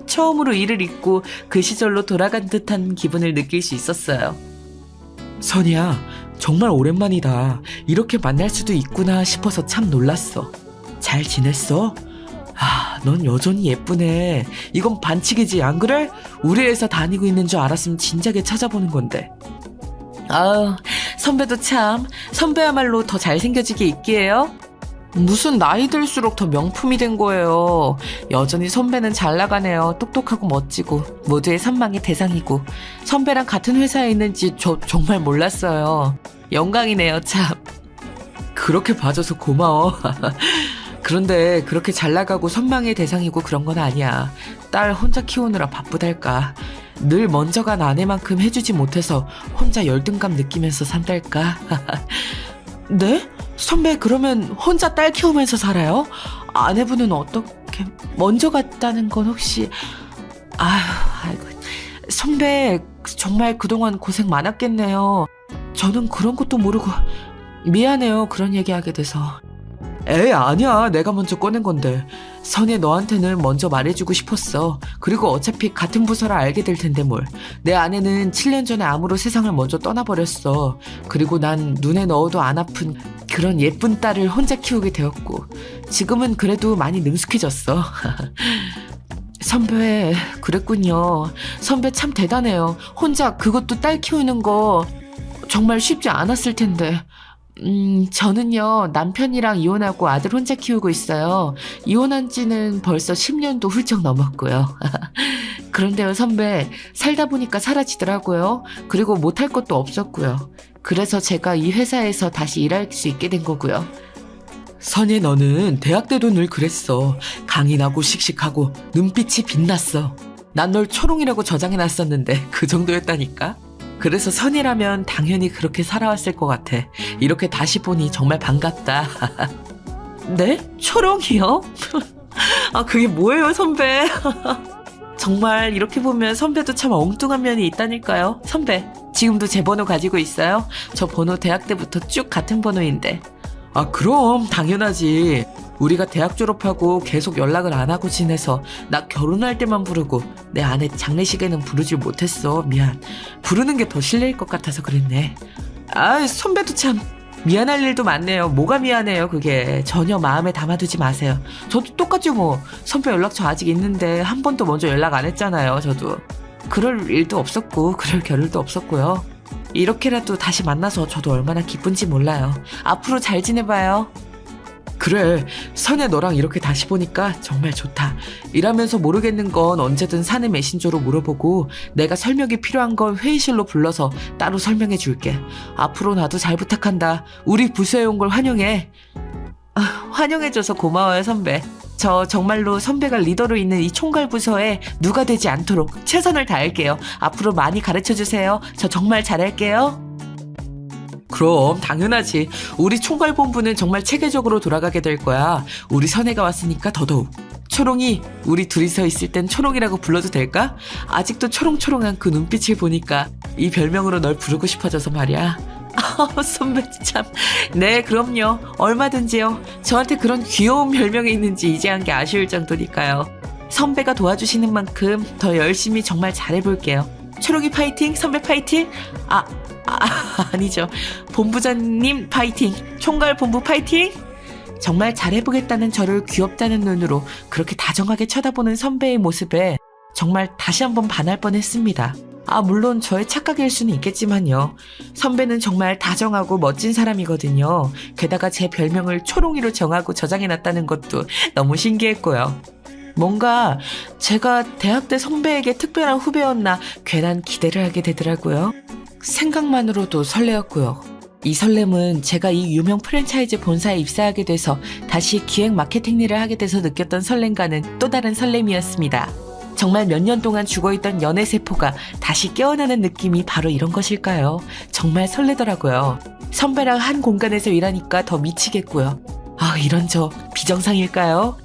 [SPEAKER 1] 처음으로 일을 잊고 그 시절로 돌아간 듯한 기분을 느낄 수 있었어요. 선이야, 정말 오랜만이다. 이렇게 만날 수도 있구나 싶어서 참 놀랐어. 잘 지냈어? 넌 여전히 예쁘네. 이건 반칙이지, 안 그래? 우리 회사 다니고 있는 줄 알았으면 진작에 찾아보는 건데. 선배도 참, 선배야말로 더 잘생겨지게 있기에요. 무슨 나이 들수록 더 명품이 된 거예요. 여전히 선배는 잘 나가네요. 똑똑하고 멋지고 모두의 선망의 대상이고 선배랑 같은 회사에 있는지 저 정말 몰랐어요. 영광이네요, 참. 그렇게 봐줘서 고마워. 그런데 그렇게 잘 나가고 선망의 대상이고 그런 건 아니야. 딸 혼자 키우느라 바쁘달까. 늘 먼저 간 아내만큼 해주지 못해서 혼자 열등감 느끼면서 산달까. 네? 선배 그러면 혼자 딸 키우면서 살아요? 아내분은 어떻게 먼저 갔다는 건 혹시 아이고 선배 정말 그동안 고생 많았겠네요. 저는 그런 것도 모르고 미안해요. 그런 얘기하게 돼서. 에이 아니야. 내가 먼저 꺼낸 건데. 선혜 너한테는 먼저 말해주고 싶었어. 그리고 어차피 같은 부서라 알게 될 텐데 뭘. 내 아내는 7년 전에 암으로 세상을 먼저 떠나버렸어. 그리고 난 눈에 넣어도 안 아픈 그런 예쁜 딸을 혼자 키우게 되었고 지금은 그래도 많이 능숙해졌어. 선배 그랬군요. 선배 참 대단해요. 혼자 그것도 딸 키우는 거 정말 쉽지 않았을 텐데. 저는요, 남편이랑 이혼하고 아들 혼자 키우고 있어요. 이혼한 지는 벌써 10년도 훌쩍 넘었고요. 그런데요, 선배, 살다 보니까 사라지더라고요. 그리고 못할 것도 없었고요. 그래서 제가 이 회사에서 다시 일할 수 있게 된 거고요. 선희, 너는 대학 때도 늘 그랬어. 강인하고 씩씩하고 눈빛이 빛났어. 난 널 초롱이라고 저장해놨었는데 그 정도였다니까? 그래서 선이라면 당연히 그렇게 살아왔을 것 같아. 이렇게 다시 보니 정말 반갑다. 네? 초롱이요? 아, 그게 뭐예요, 선배? 정말 이렇게 보면 선배도 참 엉뚱한 면이 있다니까요. 선배, 지금도 제 번호 가지고 있어요? 저 번호 대학 때부터 쭉 같은 번호인데. 아, 그럼 당연하지. 우리가 대학 졸업하고 계속 연락을 안 하고 지내서 나 결혼할 때만 부르고 내 아내 장례식에는 부르질 못했어. 미안. 부르는 게 더 실례일 것 같아서 그랬네. 아, 선배도 참 미안할 일도 많네요. 뭐가 미안해요, 그게. 전혀 마음에 담아두지 마세요. 저도 똑같죠, 뭐. 선배 연락처 아직 있는데 한 번도 먼저 연락 안 했잖아요, 저도. 그럴 일도 없었고 그럴 겨를도 없었고요. 이렇게라도 다시 만나서 저도 얼마나 기쁜지 몰라요. 앞으로 잘 지내봐요. 그래, 선혜 너랑 이렇게 다시 보니까 정말 좋다. 일하면서 모르겠는 건 언제든 사내 메신저로 물어보고 내가 설명이 필요한 건 회의실로 불러서 따로 설명해 줄게. 앞으로 나도 잘 부탁한다. 우리 부서에 온 걸 환영해. 아, 환영해줘서 고마워요, 선배. 저 정말로 선배가 리더로 있는 이 총괄 부서에 누가 되지 않도록 최선을 다할게요. 앞으로 많이 가르쳐주세요. 저 정말 잘할게요. 그럼 당연하지. 우리 총괄본부는 정말 체계적으로 돌아가게 될 거야. 우리 선혜가 왔으니까 더더욱. 초롱이, 우리 둘이서 있을 땐 초롱이라고 불러도 될까? 아직도 초롱초롱한 그 눈빛을 보니까 이 별명으로 널 부르고 싶어져서 말이야. 선배 참. 네, 그럼요. 얼마든지요. 저한테 그런 귀여운 별명이 있는지 이제 한 게 아쉬울 정도니까요. 선배가 도와주시는 만큼 더 열심히 정말 잘해볼게요. 초롱이 파이팅! 선배 파이팅! 아니죠. 본부장님 파이팅! 총괄 본부 파이팅! 정말 잘해보겠다는 저를 귀엽다는 눈으로 그렇게 다정하게 쳐다보는 선배의 모습에 정말 다시 한번 반할 뻔했습니다. 물론 저의 착각일 수는 있겠지만요. 선배는 정말 다정하고 멋진 사람이거든요. 게다가 제 별명을 초롱이로 정하고 저장해놨다는 것도 너무 신기했고요. 뭔가 제가 대학 때 선배에게 특별한 후배였나 괜한 기대를 하게 되더라고요. 생각만으로도 설레었고요. 이 설렘은 제가 이 유명 프랜차이즈 본사에 입사하게 돼서 다시 기획 마케팅 일을 하게 돼서 느꼈던 설렘과는 또 다른 설렘이었습니다. 정말 몇 년 동안 죽어있던 연애세포가 다시 깨어나는 느낌이 바로 이런 것일까요? 정말 설레더라고요. 선배랑 한 공간에서 일하니까 더 미치겠고요. 이런 저 비정상일까요?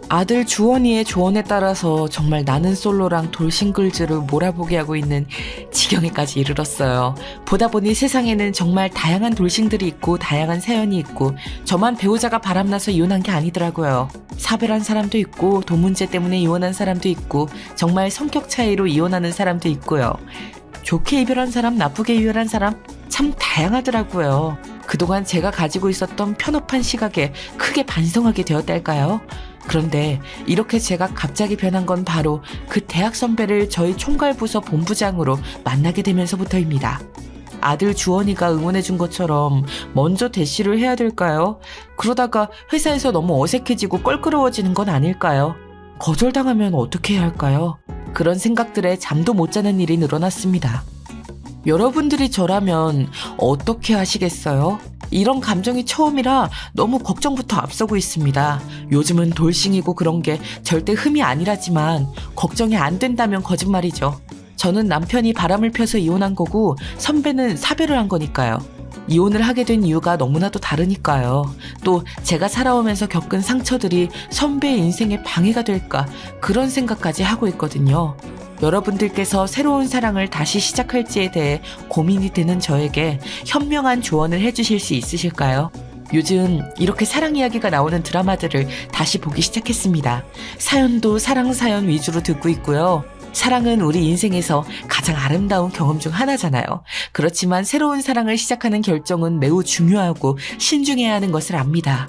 [SPEAKER 1] 아들 주원이의 조언에 따라서 정말 나는 솔로랑 돌싱글즈를 몰아보게 하고 있는 지경에까지 이르렀어요. 보다 보니 세상에는 정말 다양한 돌싱들이 있고 다양한 사연이 있고 저만 배우자가 바람나서 이혼한 게 아니더라고요. 사별한 사람도 있고 돈 문제 때문에 이혼한 사람도 있고 정말 성격 차이로 이혼하는 사람도 있고요. 좋게 이별한 사람, 나쁘게 이별한 사람 참 다양하더라고요. 그동안 제가 가지고 있었던 편협한 시각에 크게 반성하게 되었달까요? 그런데 이렇게 제가 갑자기 변한 건 바로 그 대학 선배를 저희 총괄부서 본부장으로 만나게 되면서부터입니다. 아들 주원이가 응원해준 것처럼 먼저 대시를 해야 될까요? 그러다가 회사에서 너무 어색해지고 껄끄러워지는 건 아닐까요? 거절당하면 어떻게 해야 할까요? 그런 생각들에 잠도 못 자는 일이 늘어났습니다. 여러분들이 저라면 어떻게 하시겠어요? 이런 감정이 처음이라 너무 걱정부터 앞서고 있습니다. 요즘은 돌싱이고 그런 게 절대 흠이 아니라지만 걱정이 안 된다면 거짓말이죠. 저는 남편이 바람을 펴서 이혼한 거고 선배는 사별을 한 거니까요. 이혼을 하게 된 이유가 너무나도 다르니까요. 또 제가 살아오면서 겪은 상처들이 선배의 인생에 방해가 될까 그런 생각까지 하고 있거든요. 여러분들께서 새로운 사랑을 다시 시작할지에 대해 고민이 되는 저에게 현명한 조언을 해주실 수 있으실까요? 요즘 이렇게 사랑 이야기가 나오는 드라마들을 다시 보기 시작했습니다. 사연도 사랑 사연 위주로 듣고 있고요. 사랑은 우리 인생에서 가장 아름다운 경험 중 하나잖아요. 그렇지만 새로운 사랑을 시작하는 결정은 매우 중요하고 신중해야 하는 것을 압니다.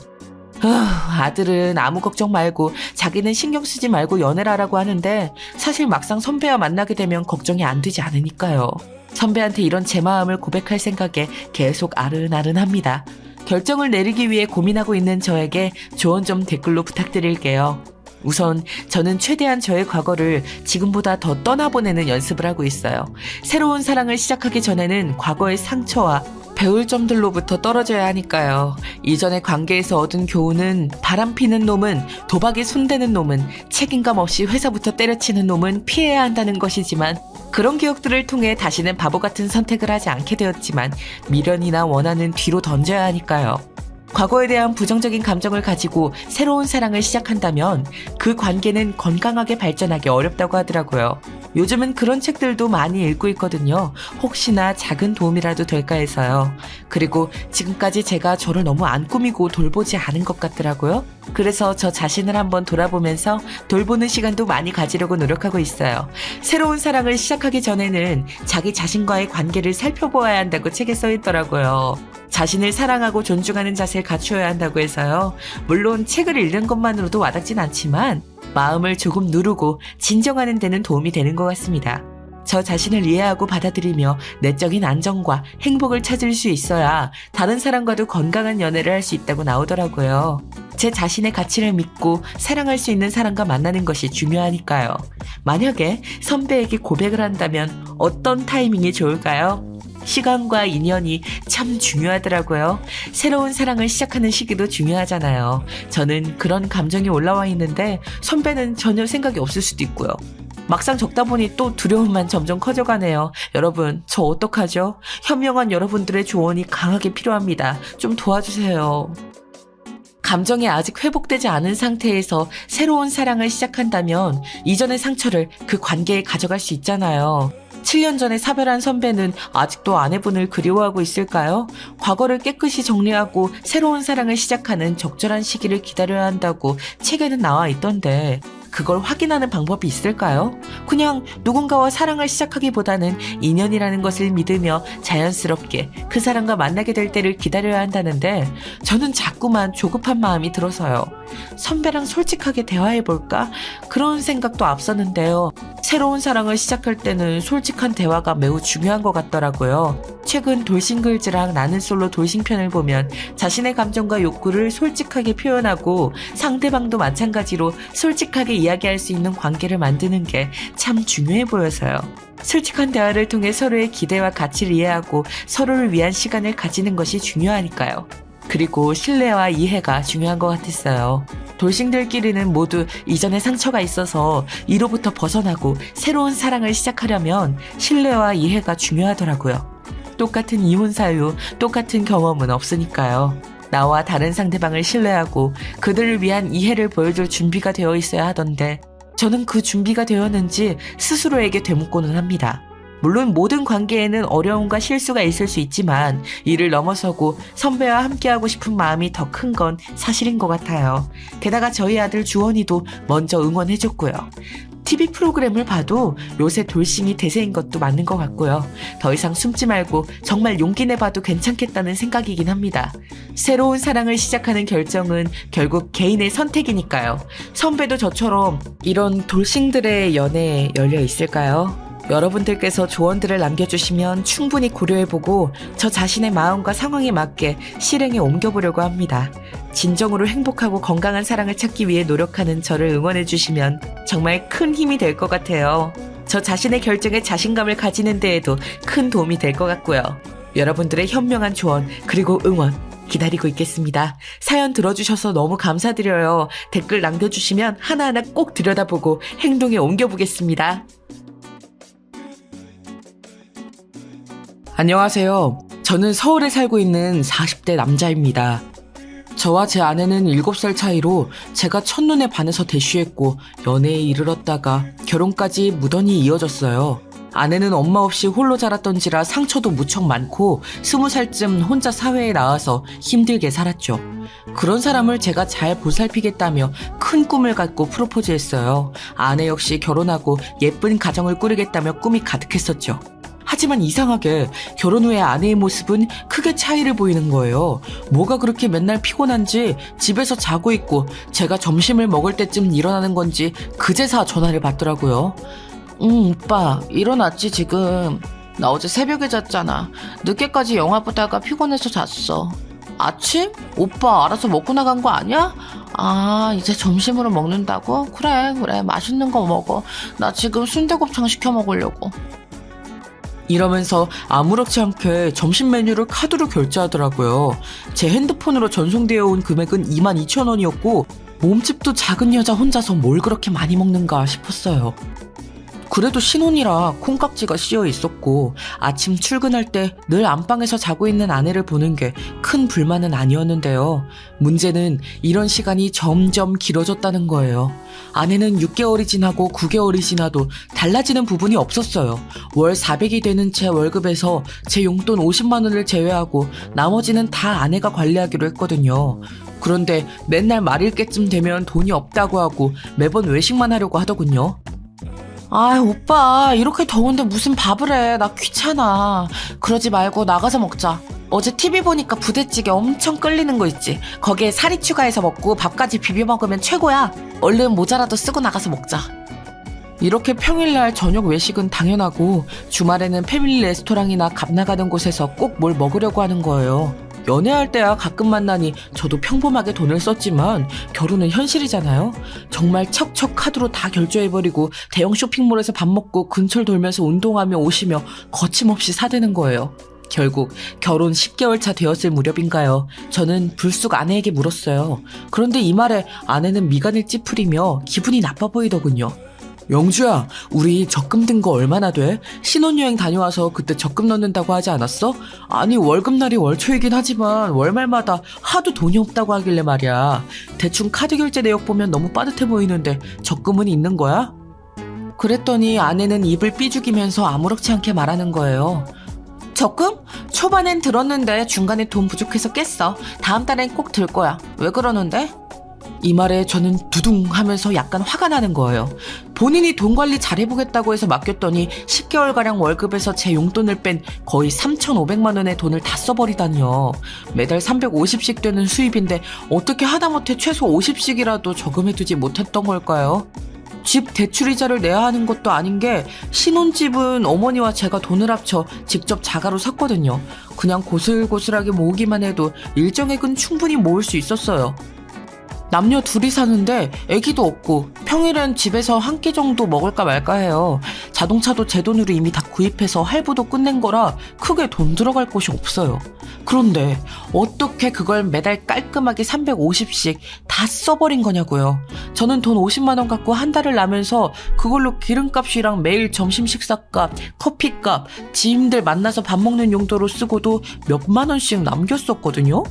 [SPEAKER 1] 아들은 아무 걱정 말고 자기는 신경 쓰지 말고 연애를 하라고 하는데 사실 막상 선배와 만나게 되면 걱정이 안 되지 않으니까요. 선배한테 이런 제 마음을 고백할 생각에 계속 아른아른합니다. 결정을 내리기 위해 고민하고 있는 저에게 조언 좀 댓글로 부탁드릴게요. 우선 저는 최대한 저의 과거를 지금보다 더 떠나보내는 연습을 하고 있어요. 새로운 사랑을 시작하기 전에는 과거의 상처와 배울 점들로부터 떨어져야 하니까요. 이전의 관계에서 얻은 교훈은 바람피는 놈은, 도박에 손대는 놈은, 책임감 없이 회사부터 때려치는 놈은 피해야 한다는 것이지만 그런 기억들을 통해 다시는 바보 같은 선택을 하지 않게 되었지만 미련이나 원한은 뒤로 던져야 하니까요. 과거에 대한 부정적인 감정을 가지고 새로운 사랑을 시작한다면 그 관계는 건강하게 발전하기 어렵다고 하더라고요. 요즘은 그런 책들도 많이 읽고 있거든요. 혹시나 작은 도움이라도 될까 해서요. 그리고 지금까지 제가 저를 너무 안 꾸미고 돌보지 않은 것 같더라고요. 그래서 저 자신을 한번 돌아보면서 돌보는 시간도 많이 가지려고 노력하고 있어요. 새로운 사랑을 시작하기 전에는 자기 자신과의 관계를 살펴보아야 한다고 책에 써 있더라고요. 자신을 사랑하고 존중하는 자세를 갖추어야 한다고 해서요. 물론 책을 읽는 것만으로도 와닿진 않지만 마음을 조금 누르고 진정하는 데는 도움이 되는 것 같습니다. 저 자신을 이해하고 받아들이며 내적인 안정과 행복을 찾을 수 있어야 다른 사람과도 건강한 연애를 할 수 있다고 나오더라고요. 제 자신의 가치를 믿고 사랑할 수 있는 사람과 만나는 것이 중요하니까요. 만약에 선배에게 고백을 한다면 어떤 타이밍이 좋을까요? 시간과 인연이 참 중요하더라고요. 새로운 사랑을 시작하는 시기도 중요하잖아요. 저는 그런 감정이 올라와 있는데 선배는 전혀 생각이 없을 수도 있고요. 막상 적다 보니 또 두려움만 점점 커져가네요. 여러분, 저 어떡하죠? 현명한 여러분들의 조언이 강하게 필요합니다. 좀 도와주세요. 감정이 아직 회복되지 않은 상태에서 새로운 사랑을 시작한다면 이전의 상처를 그 관계에 가져갈 수 있잖아요. 7년 전에 사별한 선배는 아직도 아내분을 그리워하고 있을까요? 과거를 깨끗이 정리하고 새로운 사랑을 시작하는 적절한 시기를 기다려야 한다고 책에는 나와 있던데 그걸 확인하는 방법이 있을까요? 그냥 누군가와 사랑을 시작하기보다는 인연이라는 것을 믿으며 자연스럽게 그 사람과 만나게 될 때를 기다려야 한다는데 저는 자꾸만 조급한 마음이 들어서요. 선배랑 솔직하게 대화해볼까? 그런 생각도 앞섰는데요. 새로운 사랑을 시작할 때는 솔직한 대화가 매우 중요한 것 같더라고요. 최근 돌싱글즈랑 나는 솔로 돌싱편을 보면 자신의 감정과 욕구를 솔직하게 표현하고 상대방도 마찬가지로 솔직하게 이야기할 수 있는 관계를 만드는 게 참 중요해 보여서요. 솔직한 대화를 통해 서로의 기대와 가치를 이해하고 서로를 위한 시간을 가지는 것이 중요하니까요. 그리고 신뢰와 이해가 중요한 것 같았어요. 돌싱들끼리는 모두 이전에 상처가 있어서 이로부터 벗어나고 새로운 사랑을 시작하려면 신뢰와 이해가 중요하더라고요. 똑같은 이혼 사유, 똑같은 경험은 없으니까요. 나와 다른 상대방을 신뢰하고 그들을 위한 이해를 보여줄 준비가 되어 있어야 하던데 저는 그 준비가 되었는지 스스로에게 되묻고는 합니다. 물론 모든 관계에는 어려움과 실수가 있을 수 있지만 이를 넘어서고 선배와 함께하고 싶은 마음이 더 큰 건 사실인 것 같아요. 게다가 저희 아들 주원이도 먼저 응원해줬고요. TV 프로그램을 봐도 요새 돌싱이 대세인 것도 맞는 것 같고요. 더 이상 숨지 말고 정말 용기 내봐도 괜찮겠다는 생각이긴 합니다. 새로운 사랑을 시작하는 결정은 결국 개인의 선택이니까요. 선배도 저처럼 이런 돌싱들의 연애에 열려 있을까요? 여러분들께서 조언들을 남겨주시면 충분히 고려해보고 저 자신의 마음과 상황에 맞게 실행에 옮겨보려고 합니다. 진정으로 행복하고 건강한 사랑을 찾기 위해 노력하는 저를 응원해주시면 정말 큰 힘이 될 것 같아요. 저 자신의 결정에 자신감을 가지는 데에도 큰 도움이 될 것 같고요. 여러분들의 현명한 조언 그리고 응원 기다리고 있겠습니다. 사연 들어주셔서 너무 감사드려요. 댓글 남겨주시면 하나하나 꼭 들여다보고 행동에 옮겨보겠습니다. 안녕하세요. 저는 서울에 살고 있는 40대 남자입니다. 저와 제 아내는 7살 차이로 제가 첫눈에 반해서 대쉬했고 연애에 이르렀다가 결혼까지 무던히 이어졌어요. 아내는 엄마 없이 홀로 자랐던지라 상처도 무척 많고 20살쯤 혼자 사회에 나와서 힘들게 살았죠. 그런 사람을 제가 잘 보살피겠다며 큰 꿈을 갖고 프로포즈했어요. 아내 역시 결혼하고 예쁜 가정을 꾸리겠다며 꿈이 가득했었죠. 하지만 이상하게 결혼 후에 아내의 모습은 크게 차이를 보이는 거예요. 뭐가 그렇게 맨날 피곤한지 집에서 자고 있고 제가 점심을 먹을 때쯤 일어나는 건지 그제서 전화를 받더라고요. 오빠 일어났지 지금. 나 어제 새벽에 잤잖아. 늦게까지 영화 보다가 피곤해서 잤어. 아침? 오빠 알아서 먹고 나간 거 아니야? 아 이제 점심으로 먹는다고? 그래 맛있는 거 먹어. 나 지금 순대곱창 시켜 먹으려고. 이러면서 아무렇지 않게 점심 메뉴를 카드로 결제하더라고요. 제 핸드폰으로 전송되어 온 금액은 22,000원이었고 몸집도 작은 여자 혼자서 뭘 그렇게 많이 먹는가 싶었어요. 그래도 신혼이라 콩깍지가 씌어 있었고 아침 출근할 때 늘 안방에서 자고 있는 아내를 보는 게 큰 불만은 아니었는데요. 문제는 이런 시간이 점점 길어졌다는 거예요. 아내는 6개월이 지나고 9개월이 지나도 달라지는 부분이 없었어요. 월 400이 되는 제 월급에서 제 용돈 50만 원을 제외하고 나머지는 다 아내가 관리하기로 했거든요. 그런데 맨날 말일 때쯤 되면 돈이 없다고 하고 매번 외식만 하려고 하더군요. 아 오빠 이렇게 더운데 무슨 밥을 해. 나 귀찮아. 그러지 말고 나가서 먹자. 어제 TV 보니까 부대찌개 엄청 끓이는 거 있지. 거기에 살이 추가해서 먹고 밥까지 비벼 먹으면 최고야. 얼른 모자라도 쓰고 나가서 먹자. 이렇게 평일날 저녁 외식은 당연하고 주말에는 패밀리 레스토랑이나 값 나가는 곳에서 꼭 뭘 먹으려고 하는 거예요. 연애할 때야 가끔 만나니 저도 평범하게 돈을 썼지만 결혼은 현실이잖아요. 정말 척척 카드로 다 결제해버리고 대형 쇼핑몰에서 밥 먹고 근처를 돌면서 운동하며 오시며 거침없이 사대는 거예요. 결국 결혼 10개월 차 되었을 무렵인가요. 저는 불쑥 아내에게 물었어요. 그런데 이 말에 아내는 미간을 찌푸리며 기분이 나빠 보이더군요. 영주야, 우리 적금 든 거 얼마나 돼? 신혼여행 다녀와서 그때 적금 넣는다고 하지 않았어? 아니 월급날이 월초이긴 하지만 월말마다 하도 돈이 없다고 하길래 말이야. 대충 카드 결제 내역 보면 너무 빠듯해 보이는데 적금은 있는 거야? 그랬더니 아내는 입을 삐죽이면서 아무렇지 않게 말하는 거예요. 적금? 초반엔 들었는데 중간에 돈 부족해서 깼어. 다음 달엔 꼭 들 거야. 왜 그러는데? 이 말에 저는 두둥 하면서 약간 화가 나는 거예요. 본인이 돈 관리 잘해보겠다고 해서 맡겼더니 10개월가량 월급에서 제 용돈을 뺀 거의 3,500만 원의 돈을 다 써버리다니요. 매달 350씩 되는 수입인데 어떻게 하다못해 최소 50씩이라도 저금해두지 못했던 걸까요? 집 대출이자를 내야 하는 것도 아닌 게 신혼집은 어머니와 제가 돈을 합쳐 직접 자가로 샀거든요. 그냥 고슬고슬하게 모으기만 해도 일정액은 충분히 모을 수 있었어요. 남녀 둘이 사는데 애기도 없고 평일엔 집에서 한 끼 정도 먹을까 말까 해요. 자동차도 제 돈으로 이미 다 구입해서 할부도 끝낸 거라 크게 돈 들어갈 곳이 없어요. 그런데 어떻게 그걸 매달 깔끔하게 350씩 다 써버린 거냐고요. 저는 돈 50만 원 갖고 한 달을 나면서 그걸로 기름값이랑 매일 점심 식사값, 커피값, 지인들 만나서 밥 먹는 용도로 쓰고도 몇만 원씩 남겼었거든요.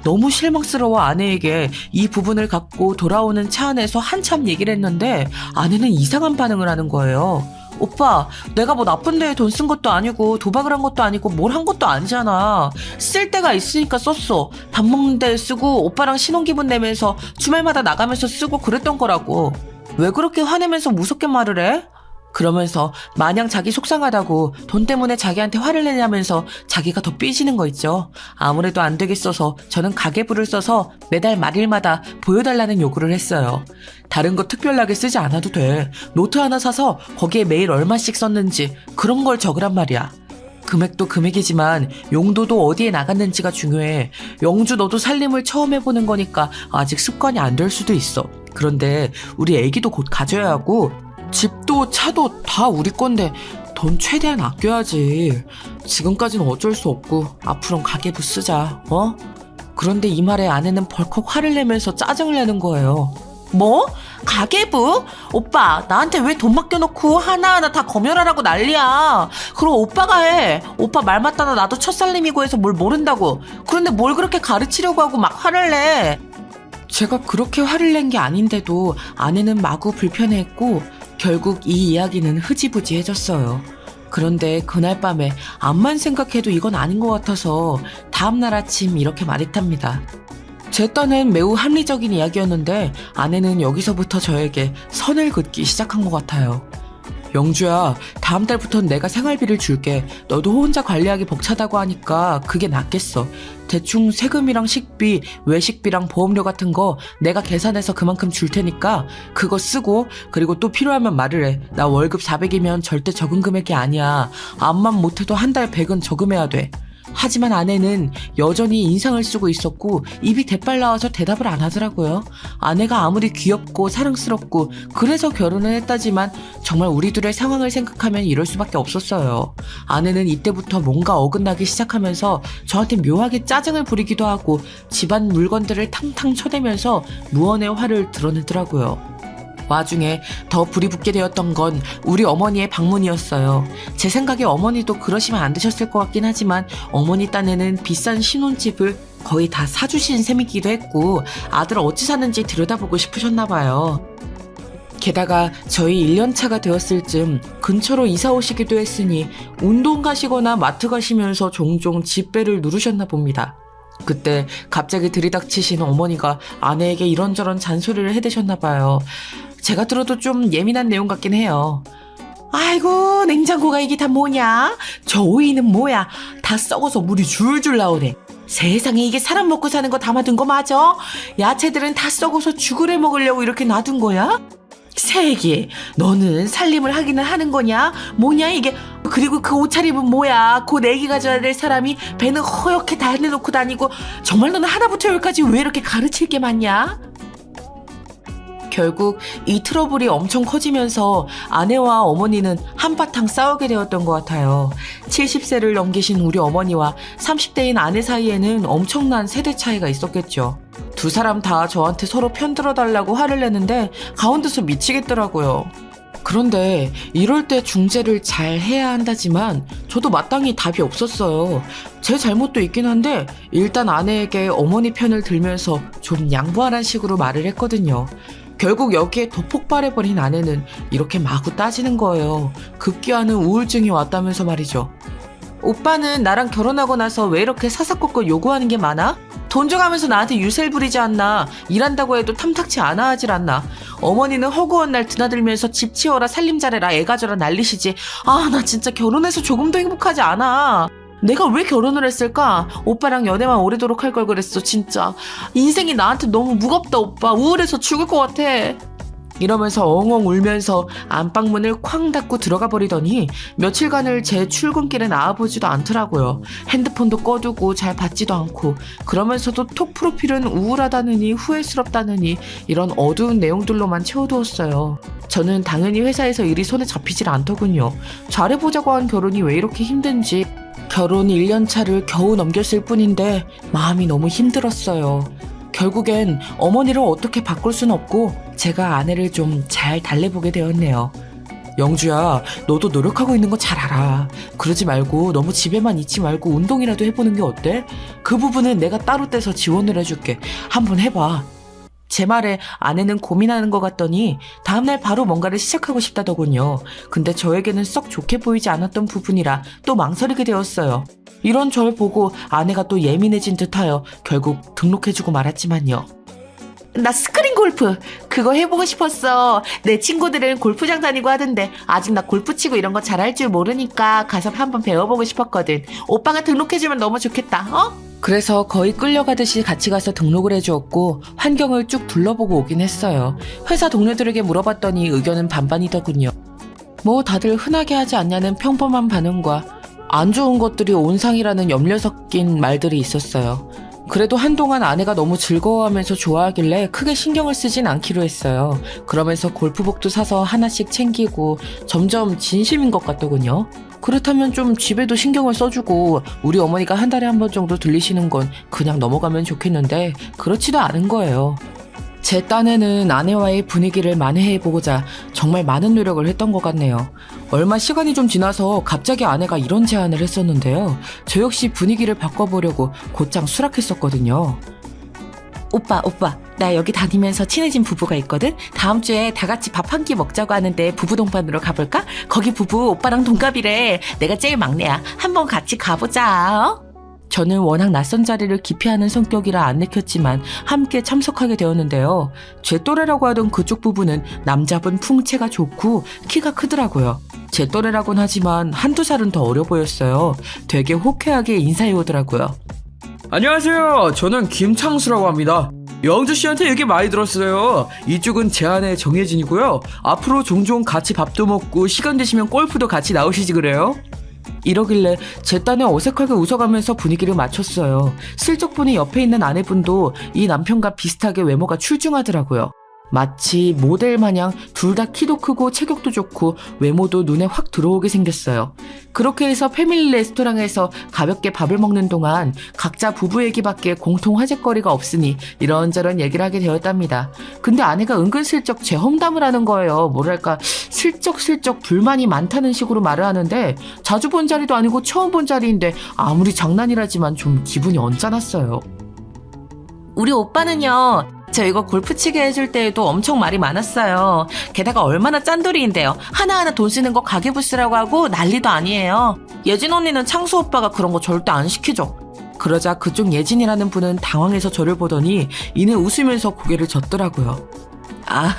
[SPEAKER 1] 너무 실망스러워 아내에게 이 부분을 갖고 돌아오는 차 안에서 한참 얘기를 했는데 아내는 이상한 반응을 하는 거예요. 오빠, 내가 뭐 나쁜 데에 돈 쓴 것도 아니고 도박을 한 것도 아니고 뭘 한 것도 아니잖아. 쓸 데가 있으니까 썼어. 밥 먹는 데 쓰고 오빠랑 신혼기분 내면서 주말마다 나가면서 쓰고 그랬던 거라고. 왜 그렇게 화내면서 무섭게 말을 해? 그러면서 마냥 자기 속상하다고 돈 때문에 자기한테 화를 내냐면서 자기가 더 삐지는 거 있죠. 아무래도 안 되겠어서 저는 가계부를 써서 매달 말일마다 보여달라는 요구를 했어요. 다른 거 특별하게 쓰지 않아도 돼. 노트 하나 사서 거기에 매일 얼마씩 썼는지 그런 걸 적으란 말이야. 금액도 금액이지만 용도도 어디에 나갔는지가 중요해. 영주 너도 살림을 처음 해보는 거니까 아직 습관이 안 될 수도 있어. 그런데 우리 애기도 곧 가져야 하고 집도 차도 다 우리 건데 돈 최대한 아껴야지. 지금까지는 어쩔 수 없고 앞으로는 가계부 쓰자. 어? 그런데 이 말에 아내는 벌컥 화를 내면서 짜증을 내는 거예요. 뭐? 가계부? 오빠 나한테 왜 돈 맡겨놓고 하나하나 다 검열하라고 난리야. 그럼 오빠가 해. 오빠 말 맞다나 나도 첫 살림이고 해서 뭘 모른다고. 그런데 뭘 그렇게 가르치려고 하고 막 화를 내. 제가 그렇게 화를 낸 게 아닌데도 아내는 마구 불편해했고 결국 이 이야기는 흐지부지해졌어요. 그런데 그날 밤에 암만 생각해도 이건 아닌 것 같아서 다음날 아침 이렇게 말했답니다. 제 딴엔 매우 합리적인 이야기였는데 아내는 여기서부터 저에게 선을 긋기 시작한 것 같아요. 영주야, 다음 달부터는 내가 생활비를 줄게. 너도 혼자 관리하기 벅차다고 하니까 그게 낫겠어. 대충 세금이랑 식비, 외식비랑 보험료 같은 거 내가 계산해서 그만큼 줄 테니까 그거 쓰고, 그리고 또 필요하면 말을 해. 나 월급 400이면 절대 적은 금액이 아니야. 암만 못해도 한 달 100은 저금해야 돼. 하지만 아내는 여전히 인상을 쓰고 있었고 입이 대빨 나와서 대답을 안 하더라고요. 아내가 아무리 귀엽고 사랑스럽고 그래서 결혼을 했다지만 정말 우리 둘의 상황을 생각하면 이럴 수밖에 없었어요. 아내는 이때부터 뭔가 어긋나기 시작하면서 저한테 묘하게 짜증을 부리기도 하고 집안 물건들을 탕탕 쳐대면서 무언의 화를 드러내더라고요. 와중에 더 불이 붙게 되었던 건 우리 어머니의 방문이었어요. 제 생각에 어머니도 그러시면 안 되셨을 것 같긴 하지만 어머니 딴에는 비싼 신혼집을 거의 다 사주신 셈이기도 했고 아들 어찌 사는지 들여다보고 싶으셨나 봐요. 게다가 저희 1년차가 되었을 즈음 근처로 이사 오시기도 했으니 운동 가시거나 마트 가시면서 종종 집배를 누르셨나 봅니다. 그때 갑자기 들이닥치신 어머니가 아내에게 이런저런 잔소리를 해대셨나 봐요. 제가 들어도 좀 예민한 내용 같긴 해요. 아이고 냉장고가 이게 다 뭐냐? 저 오이는 뭐야? 다 썩어서 물이 줄줄 나오네. 세상에 이게 사람 먹고 사는 거 담아둔 거 맞아? 야채들은 다 썩어서 죽으래 먹으려고 이렇게 놔둔 거야? 새끼 너는 살림을 하기는 하는 거냐? 뭐냐 이게. 그리고 그 옷차림은 뭐야? 곧 애기 가져야 될 사람이 배는 허옇게 다 내놓고 다니고 정말 너는 하나부터 열까지 왜 이렇게 가르칠 게 많냐? 결국 이 트러블이 엄청 커지면서 아내와 어머니는 한바탕 싸우게 되었던 것 같아요. 70세를 넘기신 우리 어머니와 30대인 아내 사이에는 엄청난 세대 차이가 있었겠죠. 두 사람 다 저한테 서로 편들어 달라고 화를 내는데 가운데서 미치겠더라고요. 그런데 이럴 때 중재를 잘 해야 한다지만 저도 마땅히 답이 없었어요. 제 잘못도 있긴 한데 일단 아내에게 어머니 편을 들면서 좀 양보하란 식으로 말을 했거든요. 결국 여기에 더 폭발해버린 아내는 이렇게 마구 따지는 거예요. 급기야는 우울증이 왔다면서 말이죠. 오빠는 나랑 결혼하고 나서 왜 이렇게 사사건건 요구하는 게 많아? 돈 줘가면서 나한테 유세를 부리지 않나? 일한다고 해도 탐탁치 않아 하질 않나? 어머니는 허구한 날 드나들면서 집 치워라 살림 잘해라 애 가져라 난리시지. 아 나 진짜 결혼해서 조금도 행복하지 않아. 내가 왜 결혼을 했을까? 오빠랑 연애만 오래도록 할 걸 그랬어 진짜. 인생이 나한테 너무 무겁다 오빠. 우울해서 죽을 것 같아. 이러면서 엉엉 울면서 안방문을 쾅 닫고 들어가 버리더니 며칠간을 제 출근길에 나와보지도 않더라고요. 핸드폰도 꺼두고 잘 받지도 않고 그러면서도 톡 프로필은 우울하다느니 후회스럽다느니 이런 어두운 내용들로만 채워두었어요. 저는 당연히 회사에서 일이 손에 잡히질 않더군요. 잘해보자고 한 결혼이 왜 이렇게 힘든지 결혼 1년 차를 겨우 넘겼을 뿐인데 마음이 너무 힘들었어요. 결국엔 어머니를 어떻게 바꿀 순 없고 제가 아내를 좀 잘 달래보게 되었네요. 영주야, 너도 노력하고 있는 거 잘 알아. 그러지 말고 너무 집에만 있지 말고 운동이라도 해보는 게 어때? 그 부분은 내가 따로 떼서 지원을 해줄게. 한번 해봐. 제 말에 아내는 고민하는 것 같더니 다음날 바로 뭔가를 시작하고 싶다더군요. 근데 저에게는 썩 좋게 보이지 않았던 부분이라 또 망설이게 되었어요. 이런 절 보고 아내가 또 예민해진 듯하여 결국 등록해주고 말았지만요. 나 스크린 골프 그거 해보고 싶었어. 내 친구들은 골프장 다니고 하던데 아직 나 골프 치고 이런 거 잘할 줄 모르니까 가서 한번 배워보고 싶었거든. 오빠가 등록해주면 너무 좋겠다. 어? 그래서 거의 끌려가듯이 같이 가서 등록을 해주었고 환경을 쭉 둘러보고 오긴 했어요. 회사 동료들에게 물어봤더니 의견은 반반이더군요. 뭐 다들 흔하게 하지 않냐는 평범한 반응과 안 좋은 것들이 온상이라는 염려 섞인 말들이 있었어요. 그래도 한동안 아내가 너무 즐거워하면서 좋아하길래 크게 신경을 쓰진 않기로 했어요. 그러면서 골프복도 사서 하나씩 챙기고 점점 진심인 것 같더군요. 그렇다면 좀 집에도 신경을 써주고 우리 어머니가 한 달에 한 번 정도 들리시는 건 그냥 넘어가면 좋겠는데 그렇지도 않은 거예요. 제 딴에는 아내와의 분위기를 만회해보고자 정말 많은 노력을 했던 것 같네요. 얼마 시간이 좀 지나서 갑자기 아내가 이런 제안을 했었는데요. 저 역시 분위기를 바꿔보려고 곧장 수락했었거든요. 오빠, 나 여기 다니면서 친해진 부부가 있거든? 다음 주에 다 같이 밥 한 끼 먹자고 하는데 부부 동반으로 가볼까? 거기 부부 오빠랑 동갑이래. 내가 제일 막내야. 한번 같이 가보자. 어? 저는 워낙 낯선 자리를 기피하는 성격이라 안 내켰지만 함께 참석하게 되었는데요. 제 또래라고 하던 그쪽 부부는 남자분 풍채가 좋고 키가 크더라고요. 제 또래라곤 하지만 한두 살은 더 어려 보였어요. 되게 호쾌하게 인사해 오더라고요.
[SPEAKER 2] 안녕하세요. 저는 김창수라고 합니다. 영주 씨한테 얘기 많이 들었어요. 이쪽은 제 아내 정혜진이고요. 앞으로 종종 같이 밥도 먹고 시간 되시면 골프도 같이 나오시지 그래요?
[SPEAKER 1] 이러길래 제 딴에 어색하게 웃어가면서 분위기를 맞췄어요. 슬쩍 보니 옆에 있는 아내분도 이 남편과 비슷하게 외모가 출중하더라고요. 마치 모델 마냥 둘 다 키도 크고 체격도 좋고 외모도 눈에 확 들어오게 생겼어요. 그렇게 해서 패밀리 레스토랑에서 가볍게 밥을 먹는 동안 각자 부부 얘기밖에 공통 화제거리가 없으니 이런저런 얘기를 하게 되었답니다. 근데 아내가 은근슬쩍 제 험담을 하는 거예요. 뭐랄까 슬쩍슬쩍 불만이 많다는 식으로 말을 하는데 자주 본 자리도 아니고 처음 본 자리인데 아무리 장난이라지만 좀 기분이 언짢았어요. 우리 오빠는요. 저 이거 골프 치게 해줄 때에도 엄청 말이 많았어요. 게다가 얼마나 짠돌이인데요. 하나하나 돈 쓰는 거 가계부쓰라고 하고 난리도 아니에요. 예진 언니는 창수 오빠가 그런 거 절대 안 시키죠. 그러자 그쪽 예진이라는 분은 당황해서 저를 보더니 이내 웃으면서 고개를 젓더라고요. 아,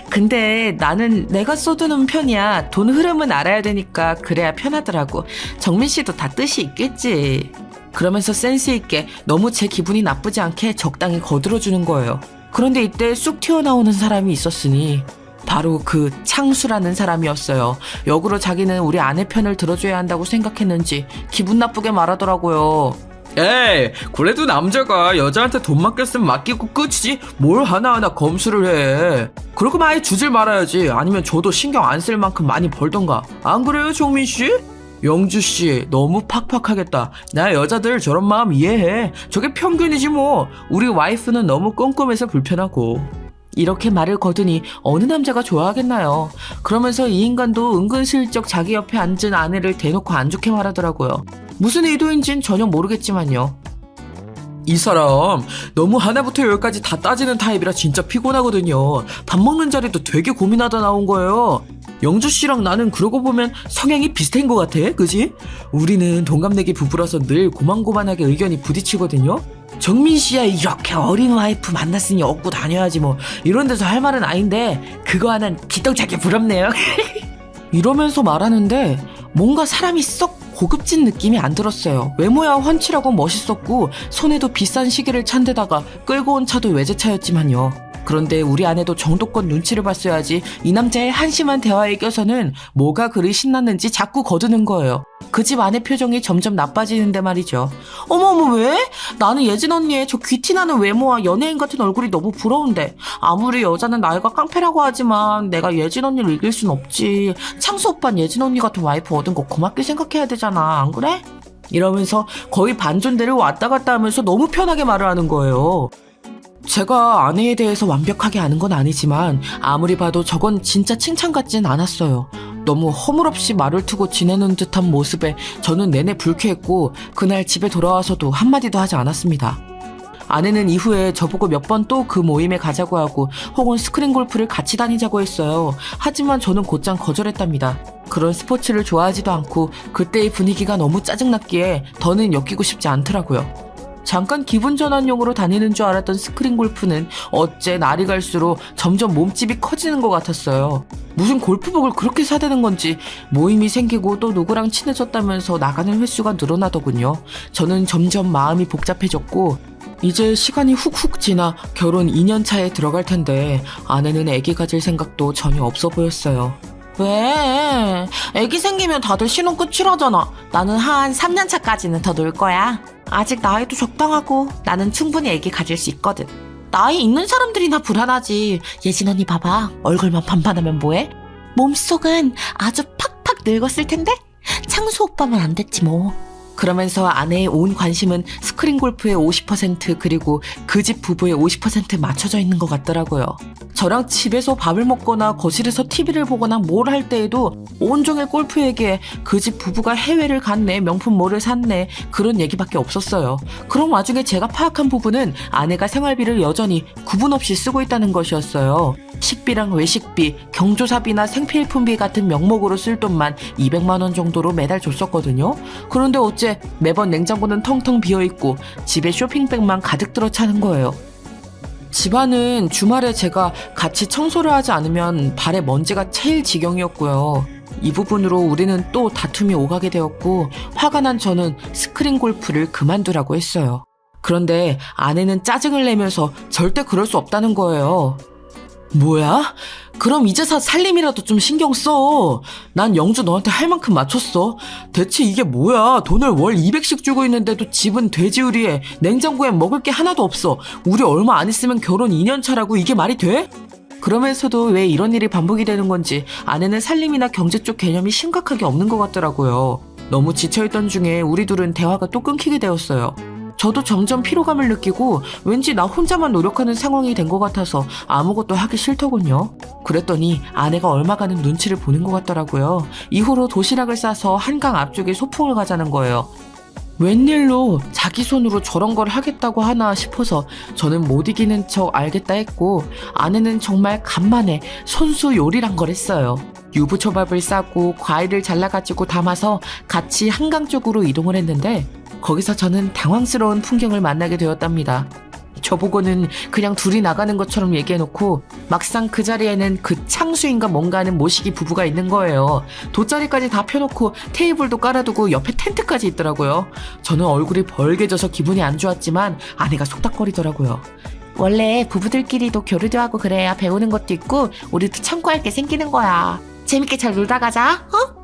[SPEAKER 1] 근데 나는 내가 써두는 편이야. 돈 흐름은 알아야 되니까 그래야 편하더라고. 정민 씨도 다 뜻이 있겠지. 그러면서 센스 있게 너무 제 기분이 나쁘지 않게 적당히 거들어주는 거예요. 그런데 이때 쑥 튀어나오는 사람이 있었으니 바로 그 창수라는 사람이었어요. 역으로 자기는 우리 아내 편을 들어줘야 한다고 생각했는지 기분 나쁘게 말하더라고요.
[SPEAKER 2] 에이, 그래도 남자가 여자한테 돈 맡겼으면 맡기고 끝이지 뭘 하나하나 검수를 해. 그러고 아예 주질 말아야지. 아니면 저도 신경 안 쓸 만큼 많이 벌던가. 안 그래요, 정민씨? 영주씨 너무 팍팍하겠다. 나 여자들 저런 마음 이해해. 저게 평균이지 뭐. 우리 와이프는 너무 꼼꼼해서 불편하고.
[SPEAKER 1] 이렇게 말을 거두니 어느 남자가 좋아하겠나요. 그러면서 이 인간도 은근슬쩍 자기 옆에 앉은 아내를 대놓고 안 좋게 말하더라고요. 무슨 의도인진 전혀 모르겠지만요.
[SPEAKER 2] 이 사람 너무 하나부터 열까지 다 따지는 타입이라 진짜 피곤하거든요. 밥 먹는 자리도 되게 고민하다 나온 거예요. 영주씨랑 나는 그러고 보면 성향이 비슷한 것 같아, 그지? 우리는 동갑내기 부부라서 늘 고만고만하게 의견이 부딪히거든요. 정민씨야 이렇게 어린 와이프 만났으니 얻고 다녀야지 뭐. 이런 데서 할 말은 아닌데 그거 하나는 기똥차게 부럽네요. 이러면서 말하는데 뭔가 사람이 썩 고급진 느낌이 안 들었어요. 외모야 훤칠하고 멋있었고 손에도 비싼 시계를 찬 데다가 끌고 온 차도 외제차였지만요. 그런데 우리 아내도 정도껏 눈치를 봤어야지 이 남자의 한심한 대화에 껴서는 뭐가 그리 신났는지 자꾸 거드는 거예요. 그 집 아내 표정이 점점 나빠지는데 말이죠. 어머머 왜? 나는 예진 언니의 저 귀티나는 외모와 연예인 같은 얼굴이 너무 부러운데 아무리 여자는 나이가 깡패라고 하지만 내가 예진 언니를 이길 순 없지. 창수 오빠는 예진 언니 같은 와이프 얻은 거 고맙게 생각해야 되잖아. 안 그래? 이러면서 거의 반존대를 왔다 갔다 하면서 너무 편하게 말을 하는 거예요. 제가 아내에 대해서 완벽하게 아는 건 아니지만 아무리 봐도 저건 진짜 칭찬 같진 않았어요. 너무 허물없이 말을 트고 지내는 듯한 모습에 저는 내내 불쾌했고 그날 집에 돌아와서도 한마디도 하지 않았습니다. 아내는 이후에 저보고 몇 번 또 그 모임에 가자고 하고 혹은 스크린 골프를 같이 다니자고 했어요. 하지만 저는 곧장 거절했답니다. 그런 스포츠를 좋아하지도 않고 그때의 분위기가 너무 짜증났기에 더는 엮이고 싶지 않더라고요. 잠깐 기분 전환용으로 다니는 줄 알았던 스크린 골프는 어째 날이 갈수록 점점 몸집이 커지는 것 같았어요. 무슨 골프복을 그렇게 사대는 건지 모임이 생기고 또 누구랑 친해졌다면서 나가는 횟수가 늘어나더군요. 저는 점점 마음이 복잡해졌고 이제 시간이 훅훅 지나 결혼 2년 차에 들어갈 텐데 아내는 아기 가질 생각도 전혀 없어 보였어요.
[SPEAKER 3] 왜? 애기 생기면 다들 신혼 끝이라잖아. 나는 한 3년 차까지는 더 놀 거야. 아직 나이도 적당하고 나는 충분히 애기 가질 수 있거든. 나이 있는 사람들이나 불안하지. 예진 언니 봐봐. 얼굴만 반반하면 뭐해? 몸속은 아주 팍팍 늙었을 텐데? 창수 오빠만 안 됐지 뭐.
[SPEAKER 1] 그러면서 아내의 온 관심은 스크린 골프의 50% 그리고 그 집 부부의 50% 맞춰져 있는 것 같더라고요. 저랑 집에서 밥을 먹거나 거실에서 TV를 보거나 뭘 할 때에도 온종일 골프 얘기에 그 집 부부가 해외를 갔네, 명품 뭐를 샀네, 그런 얘기밖에 없었어요. 그런 와중에 제가 파악한 부분은 아내가 생활비를 여전히 구분 없이 쓰고 있다는 것이었어요. 식비랑 외식비, 경조사비나 생필품비 같은 명목으로 쓸 돈만 200만 원 정도로 매달 줬었거든요. 그런데 어째 매번 냉장고는 텅텅 비어있고 집에 쇼핑백만 가득 들어 차는 거예요. 집안은 주말에 제가 같이 청소를 하지 않으면 발에 먼지가 채일 지경이었고요. 이 부분으로 우리는 또 다툼이 오가게 되었고 화가 난 저는 스크린 골프를 그만두라고 했어요. 그런데 아내는 짜증을 내면서 절대 그럴 수 없다는 거예요. 뭐야? 그럼 이제서 살림이라도 좀 신경 써. 난 영주 너한테 할 만큼 맞췄어. 대체 이게 뭐야? 돈을 월 200씩 주고 있는데도 집은 돼지우리에 냉장고에 먹을 게 하나도 없어. 우리 얼마 안 있으면 결혼 2년 차라고. 이게 말이 돼? 그러면서도 왜 이런 일이 반복이 되는 건지 아내는 살림이나 경제 쪽 개념이 심각하게 없는 것 같더라고요. 너무 지쳐있던 중에 우리 둘은 대화가 또 끊기게 되었어요. 저도 점점 피로감을 느끼고 왠지 나 혼자만 노력하는 상황이 된 것 같아서 아무것도 하기 싫더군요. 그랬더니 아내가 얼마가는 눈치를 보는 것 같더라고요. 이후로 도시락을 싸서 한강 앞쪽에 소풍을 가자는 거예요. 웬일로 자기 손으로 저런 걸 하겠다고 하나 싶어서 저는 못 이기는 척 알겠다 했고 아내는 정말 간만에 손수 요리란 걸 했어요. 유부초밥을 싸고 과일을 잘라가지고 담아서 같이 한강 쪽으로 이동을 했는데 거기서 저는 당황스러운 풍경을 만나게 되었답니다. 저보고는 그냥 둘이 나가는 것처럼 얘기해놓고 막상 그 자리에는 그 창수인가 뭔가 하는 모시기 부부가 있는 거예요. 돗자리까지 다 펴놓고 테이블도 깔아두고 옆에 텐트까지 있더라고요. 저는 얼굴이 벌개져서 기분이 안 좋았지만 아내가 속닥거리더라고요.
[SPEAKER 3] 원래 부부들끼리도 교류도 하고 그래야 배우는 것도 있고 우리도 참고할 게 생기는 거야. 재밌게 잘 놀다 가자. 어?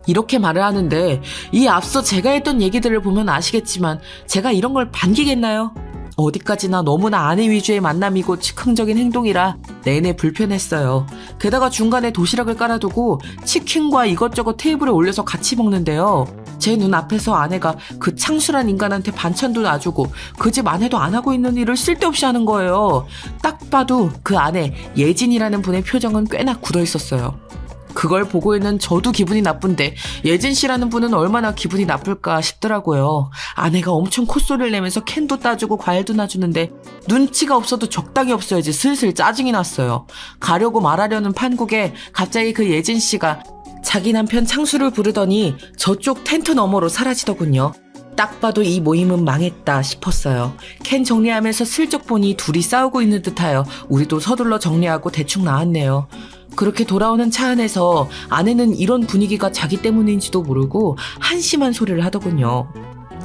[SPEAKER 1] 이렇게 말을 하는데 이 앞서 제가 했던 얘기들을 보면 아시겠지만 제가 이런 걸 반기겠나요? 어디까지나 너무나 아내 위주의 만남이고 즉흥적인 행동이라 내내 불편했어요. 게다가 중간에 도시락을 깔아두고 치킨과 이것저것 테이블에 올려서 같이 먹는데요. 제 눈앞에서 아내가 그 창수란 인간한테 반찬도 놔주고 그 집 아내도 안 하고 있는 일을 쓸데없이 하는 거예요. 딱 봐도 그 아내 예진이라는 분의 표정은 꽤나 굳어 있었어요. 그걸 보고 있는 저도 기분이 나쁜데 예진 씨라는 분은 얼마나 기분이 나쁠까 싶더라고요. 아내가 엄청 콧소리를 내면서 캔도 따주고 과일도 놔주는데 눈치가 없어도 적당히 없어야지 슬슬 짜증이 났어요. 가려고 말하려는 판국에 갑자기 그 예진 씨가 자기 남편 창수를 부르더니 저쪽 텐트 너머로 사라지더군요. 딱 봐도 이 모임은 망했다 싶었어요. 캔 정리하면서 슬쩍 보니 둘이 싸우고 있는 듯하여 우리도 서둘러 정리하고 대충 나왔네요. 그렇게 돌아오는 차 안에서 아내는 이런 분위기가 자기 때문인지도 모르고 한심한 소리를 하더군요.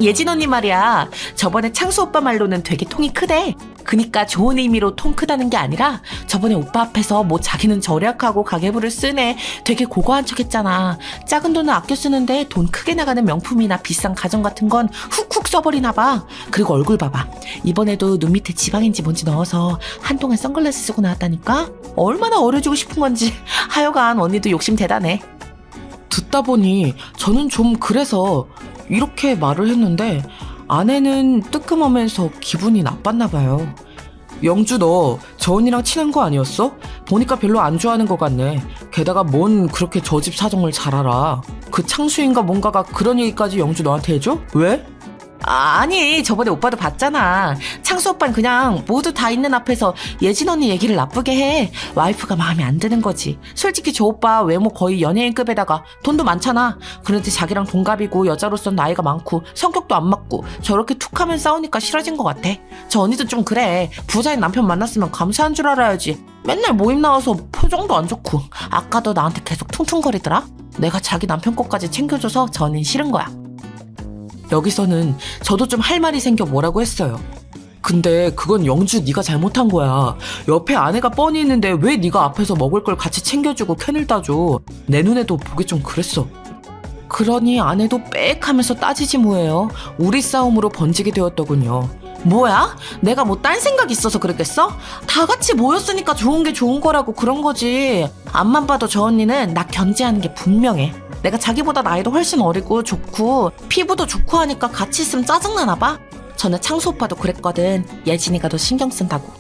[SPEAKER 3] 예진 언니 말이야. 저번에 창수 오빠 말로는 되게 통이 크대. 그니까 좋은 의미로 통 크다는 게 아니라 저번에 오빠 앞에서 뭐 자기는 절약하고 가계부를 쓰네. 되게 고고한 척 했잖아. 작은 돈을 아껴 쓰는데 돈 크게 나가는 명품이나 비싼 가전 같은 건 훅훅 써버리나 봐. 그리고 얼굴 봐봐. 이번에도 눈 밑에 지방인지 뭔지 넣어서 한동안 선글라스 쓰고 나왔다니까. 얼마나 어려지고 싶은 건지. 하여간 언니도 욕심 대단해.
[SPEAKER 1] 듣다 보니 저는 좀 그래서 이렇게 말을 했는데 아내는 뜨끔하면서 기분이 나빴나 봐요. 영주 너 저 언니랑 친한 거 아니었어? 보니까 별로 안 좋아하는 것 같네. 게다가 뭔 그렇게 저 집 사정을 잘 알아. 그 창수인가 뭔가가 그런 얘기까지 영주 너한테 해줘? 왜?
[SPEAKER 3] 아니, 저번에 오빠도 봤잖아. 창수 오빠는 그냥 모두 다 있는 앞에서 예진 언니 얘기를 나쁘게 해. 와이프가 마음에 안 드는 거지. 솔직히 저 오빠 외모 거의 연예인급에다가 돈도 많잖아. 그런데 자기랑 동갑이고 여자로서 나이가 많고 성격도 안 맞고 저렇게 툭하면 싸우니까 싫어진 것 같아. 저 언니도 좀 그래. 부자인 남편 만났으면 감사한 줄 알아야지. 맨날 모임 나와서 표정도 안 좋고 아까도 나한테 계속 퉁퉁거리더라. 내가 자기 남편 것까지 챙겨줘서 저 언니는 싫은 거야.
[SPEAKER 2] 여기서는 저도 좀 할 말이 생겨 뭐라고 했어요. 근데 그건 영주 네가 잘못한 거야. 옆에 아내가 뻔히 있는데 왜 네가 앞에서 먹을 걸 같이 챙겨주고 캔을 따줘. 내 눈에도 보기 좀 그랬어.
[SPEAKER 3] 그러니 아내도 빽 하면서 따지지 뭐예요. 우리 싸움으로 번지게 되었더군요. 뭐야? 내가 뭐 딴 생각 있어서 그랬겠어? 다 같이 모였으니까 좋은 게 좋은 거라고 그런 거지. 앞만 봐도 저 언니는 나 견제하는 게 분명해. 내가 자기보다 나이도 훨씬 어리고 좋고 피부도 좋고 하니까 같이 있으면 짜증나나 봐. 전에 창수 오빠도 그랬거든. 예진이가 더 신경 쓴다고.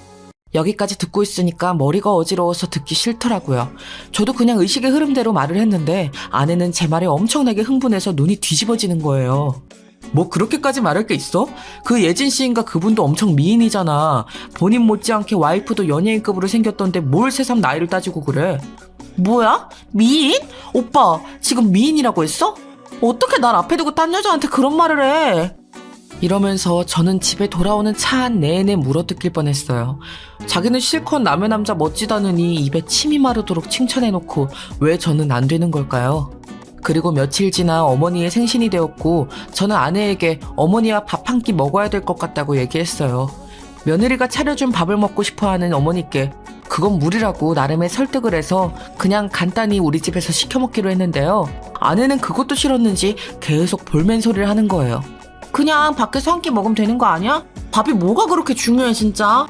[SPEAKER 2] 여기까지 듣고 있으니까 머리가 어지러워서 듣기 싫더라고요. 저도 그냥 의식의 흐름대로 말을 했는데 아내는 제 말에 엄청나게 흥분해서 눈이 뒤집어지는 거예요. 뭐 그렇게까지 말할 게 있어? 그 예진 씨인가 그분도 엄청 미인이잖아. 본인 못지않게 와이프도 연예인급으로 생겼던데 뭘 새삼 나이를 따지고 그래?
[SPEAKER 3] 뭐야? 미인? 오빠 지금 미인이라고 했어? 어떻게 날 앞에 두고 딴 여자한테 그런 말을 해?
[SPEAKER 2] 이러면서 저는 집에 돌아오는 차 안 내내 물어뜯길 뻔했어요. 자기는 실컷 남의 남자 멋지다느니 입에 침이 마르도록 칭찬해놓고 왜 저는 안 되는 걸까요? 그리고 며칠 지나 어머니의 생신이 되었고 저는 아내에게 어머니와 밥 한 끼 먹어야 될 것 같다고 얘기했어요. 며느리가 차려준 밥을 먹고 싶어하는 어머니께 그건 무리라고 나름의 설득을 해서 그냥 간단히 우리 집에서 시켜 먹기로 했는데요. 아내는 그것도 싫었는지 계속 볼멘 소리를 하는 거예요.
[SPEAKER 3] 그냥 밖에서 한 끼 먹으면 되는 거 아니야? 밥이 뭐가 그렇게 중요해 진짜?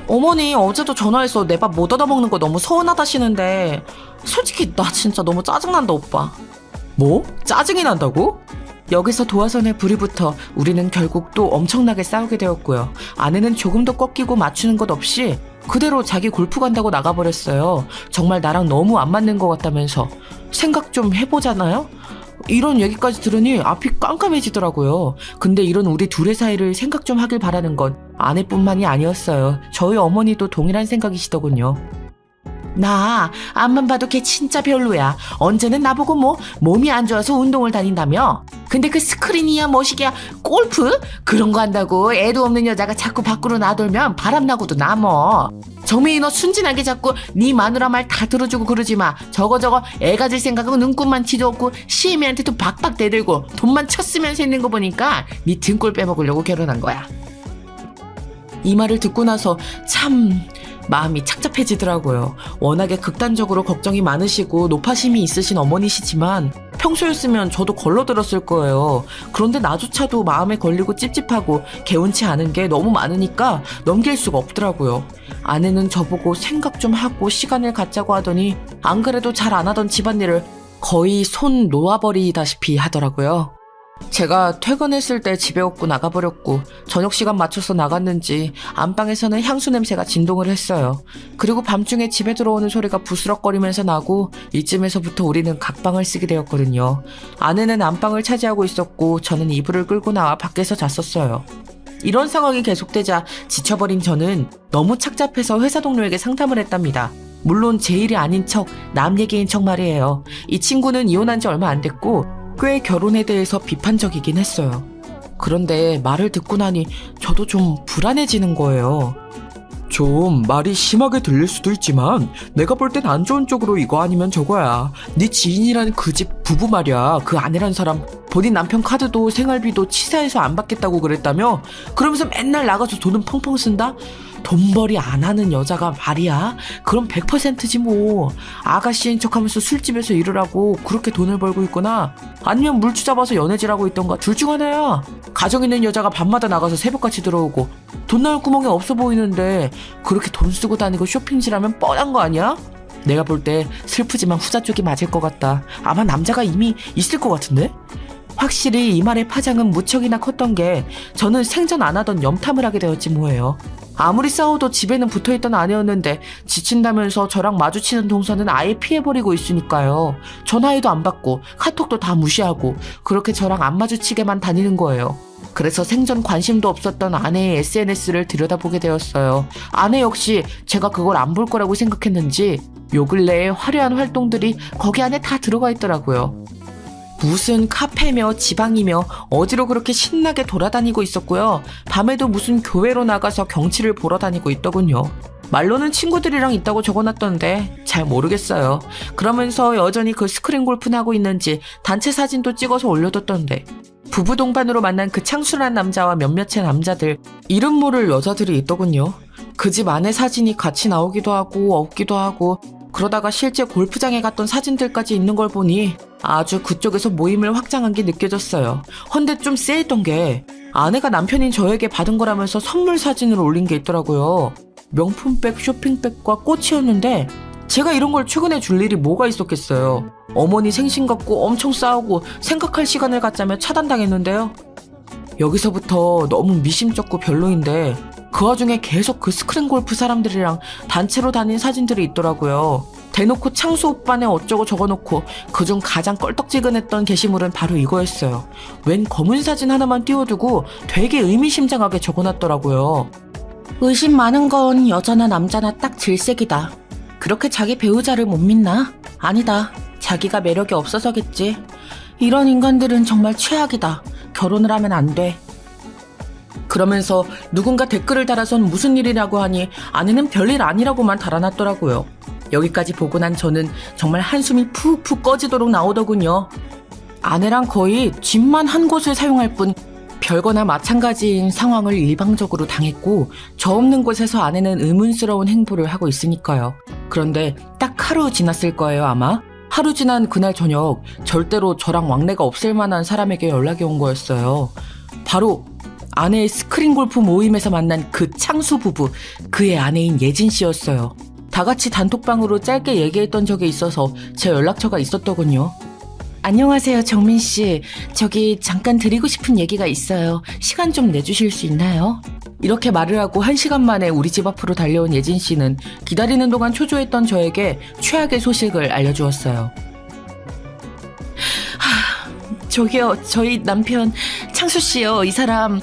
[SPEAKER 3] 어머니 어제도 전화해서 내 밥 못 얻어먹는 거 너무 서운하다시는데 솔직히 나 진짜 너무 짜증난다 오빠.
[SPEAKER 2] 뭐? 짜증이 난다고? 여기서 도화선에 불이 붙어 우리는 결국 또 엄청나게 싸우게 되었고요. 아내는 조금도 꺾이고 맞추는 것 없이 그대로 자기 골프 간다고 나가버렸어요. 정말 나랑 너무 안 맞는 것 같다면서. 생각 좀 해보잖아요? 이런 얘기까지 들으니 앞이 깜깜해지더라고요. 근데 이런 우리 둘의 사이를 생각 좀 하길 바라는 건 아내뿐만이 아니었어요. 저희 어머니도 동일한 생각이시더군요.
[SPEAKER 3] 나 앞만 봐도 걔 진짜 별로야. 언제는 나보고 뭐 몸이 안 좋아서 운동을 다닌다며. 근데 그 스크린이야 뭐시기야 골프? 그런 거 한다고 애도 없는 여자가 자꾸 밖으로 나돌면 바람나고도 남어. 정민이 너 순진하게 자꾸 네 마누라 말 다 들어주고 그러지 마. 저거 애 가질 생각은 눈꽃만 티도 없고 시애미한테도 박박 대들고 돈만 쳤으면서 있는 거 보니까 네 등골 빼먹으려고 결혼한 거야.
[SPEAKER 2] 이 말을 듣고 나서 참 마음이 착잡해지더라고요. 워낙에 극단적으로 걱정이 많으시고 노파심이 있으신 어머니시지만 평소였으면 저도 걸러들었을 거예요. 그런데 나조차도 마음에 걸리고 찝찝하고 개운치 않은 게 너무 많으니까 넘길 수가 없더라고요. 아내는 저보고 생각 좀 하고 시간을 갖자고 하더니 안 그래도 잘 안 하던 집안일을 거의 손 놓아버리다시피 하더라고요. 제가 퇴근했을 때 집에 없고 나가버렸고 저녁 시간 맞춰서 나갔는지 안방에서는 향수 냄새가 진동을 했어요. 그리고 밤중에 집에 들어오는 소리가 부스럭거리면서 나고 이쯤에서부터 우리는 각방을 쓰게 되었거든요. 아내는 안방을 차지하고 있었고 저는 이불을 끌고 나와 밖에서 잤었어요. 이런 상황이 계속되자 지쳐버린 저는 너무 착잡해서 회사 동료에게 상담을 했답니다. 물론 제 일이 아닌 척, 남 얘기인 척 말이에요. 이 친구는 이혼한 지 얼마 안 됐고 꽤 결혼에 대해서 비판적이긴 했어요. 그런데 말을 듣고 나니 저도 좀 불안해지는 거예요. 좀 말이 심하게 들릴 수도 있지만 내가 볼 땐 안 좋은 쪽으로 이거 아니면 저거야. 네 지인이라는 그 집 부부 말이야. 그 아내란 사람 본인 남편 카드도 생활비도 치사해서 안 받겠다고 그랬다며? 그러면서 맨날 나가서 돈은 펑펑 쓴다? 돈벌이 안 하는 여자가 말이야? 그럼 100%지 뭐. 아가씨인 척하면서 술집에서 일을 하고 그렇게 돈을 벌고 있거나 아니면 물주 잡아서 연애질하고 있던가 둘 중 하나야. 가정 있는 여자가 밤마다 나가서 새벽같이 들어오고 돈 나올 구멍이 없어 보이는데 그렇게 돈 쓰고 다니고 쇼핑질하면 뻔한 거 아니야? 내가 볼 때 슬프지만 후자 쪽이 맞을 것 같다. 아마 남자가 이미 있을 것 같은데? 확실히 이 말의 파장은 무척이나 컸던 게 저는 생전 안 하던 염탐을 하게 되었지 뭐예요.
[SPEAKER 3] 아무리 싸워도 집에는 붙어있던 아내였는데 지친다면서 저랑 마주치는 동선은 아예 피해버리고 있으니까요. 전화해도 안 받고 카톡도 다 무시하고 그렇게 저랑 안 마주치게만 다니는 거예요. 그래서 생전 관심도 없었던 아내의 SNS를 들여다보게 되었어요. 아내 역시 제가 그걸 안 볼 거라고 생각했는지 요 근래에 화려한 활동들이 거기 안에 다 들어가 있더라고요. 무슨 카페며 지방이며 어디로 그렇게 신나게 돌아다니고 있었고요. 밤에도 무슨 교회로 나가서 경치를 보러 다니고 있더군요. 말로는 친구들이랑 있다고 적어놨던데 잘 모르겠어요. 그러면서 여전히 그 스크린 골프는 하고 있는지 단체 사진도 찍어서 올려뒀던데 부부 동반으로 만난 그 창순한 남자와 몇몇의 남자들 이름 모를 여자들이 있더군요. 그 집 안에 사진이 같이 나오기도 하고 없기도 하고 그러다가 실제 골프장에 갔던 사진들까지 있는 걸 보니 아주 그쪽에서 모임을 확장한 게 느껴졌어요. 헌데 좀 쎄했던 게 아내가 남편인 저에게 받은 거라면서 선물 사진을 올린 게 있더라고요. 명품백, 쇼핑백과 꽃이었는데 제가 이런 걸 최근에 줄 일이 뭐가 있었겠어요. 어머니 생신 갖고 엄청 싸우고 생각할 시간을 갖자며 차단당했는데요. 여기서부터 너무 미심쩍고 별로인데 그 와중에 계속 그 스크린 골프 사람들이랑 단체로 다닌 사진들이 있더라고요. 대놓고 창수 오빠네 어쩌고 적어놓고 그중 가장 껄떡지근했던 게시물은 바로 이거였어요. 웬 검은 사진 하나만 띄워두고 되게 의미심장하게 적어놨더라고요. 의심 많은 건 여자나 남자나 딱 질색이다. 그렇게 자기 배우자를 못 믿나? 아니다. 자기가 매력이 없어서겠지. 이런 인간들은 정말 최악이다. 결혼을 하면 안 돼. 그러면서 누군가 댓글을 달아선 무슨 일이라고 하니 아내는 별일 아니라고만 달아놨더라고요. 여기까지 보고 난 저는 정말 한숨이 푹푹 꺼지도록 나오더군요. 아내랑 거의 집만 한 곳을 사용할 뿐 별거나 마찬가지인 상황을 일방적으로 당했고 저 없는 곳에서 아내는 의문스러운 행보를 하고 있으니까요. 그런데 딱 하루 지났을 거예요 아마. 하루 지난 그날 저녁 절대로 저랑 왕래가 없을 만한 사람에게 연락이 온 거였어요. 바로 아내의 스크린 골프 모임에서 만난 그 창수 부부, 그의 아내인 예진 씨였어요. 다 같이 단톡방으로 짧게 얘기했던 적이 있어서 제 연락처가 있었더군요. 안녕하세요, 정민 씨. 저기 잠깐 드리고 싶은 얘기가 있어요. 시간 좀 내주실 수 있나요? 이렇게 말을 하고 1시간 만에 우리 집 앞으로 달려온 예진 씨는 기다리는 동안 초조했던 저에게 최악의 소식을 알려주었어요. 저기요, 저희 남편 창수 씨요. 이 사람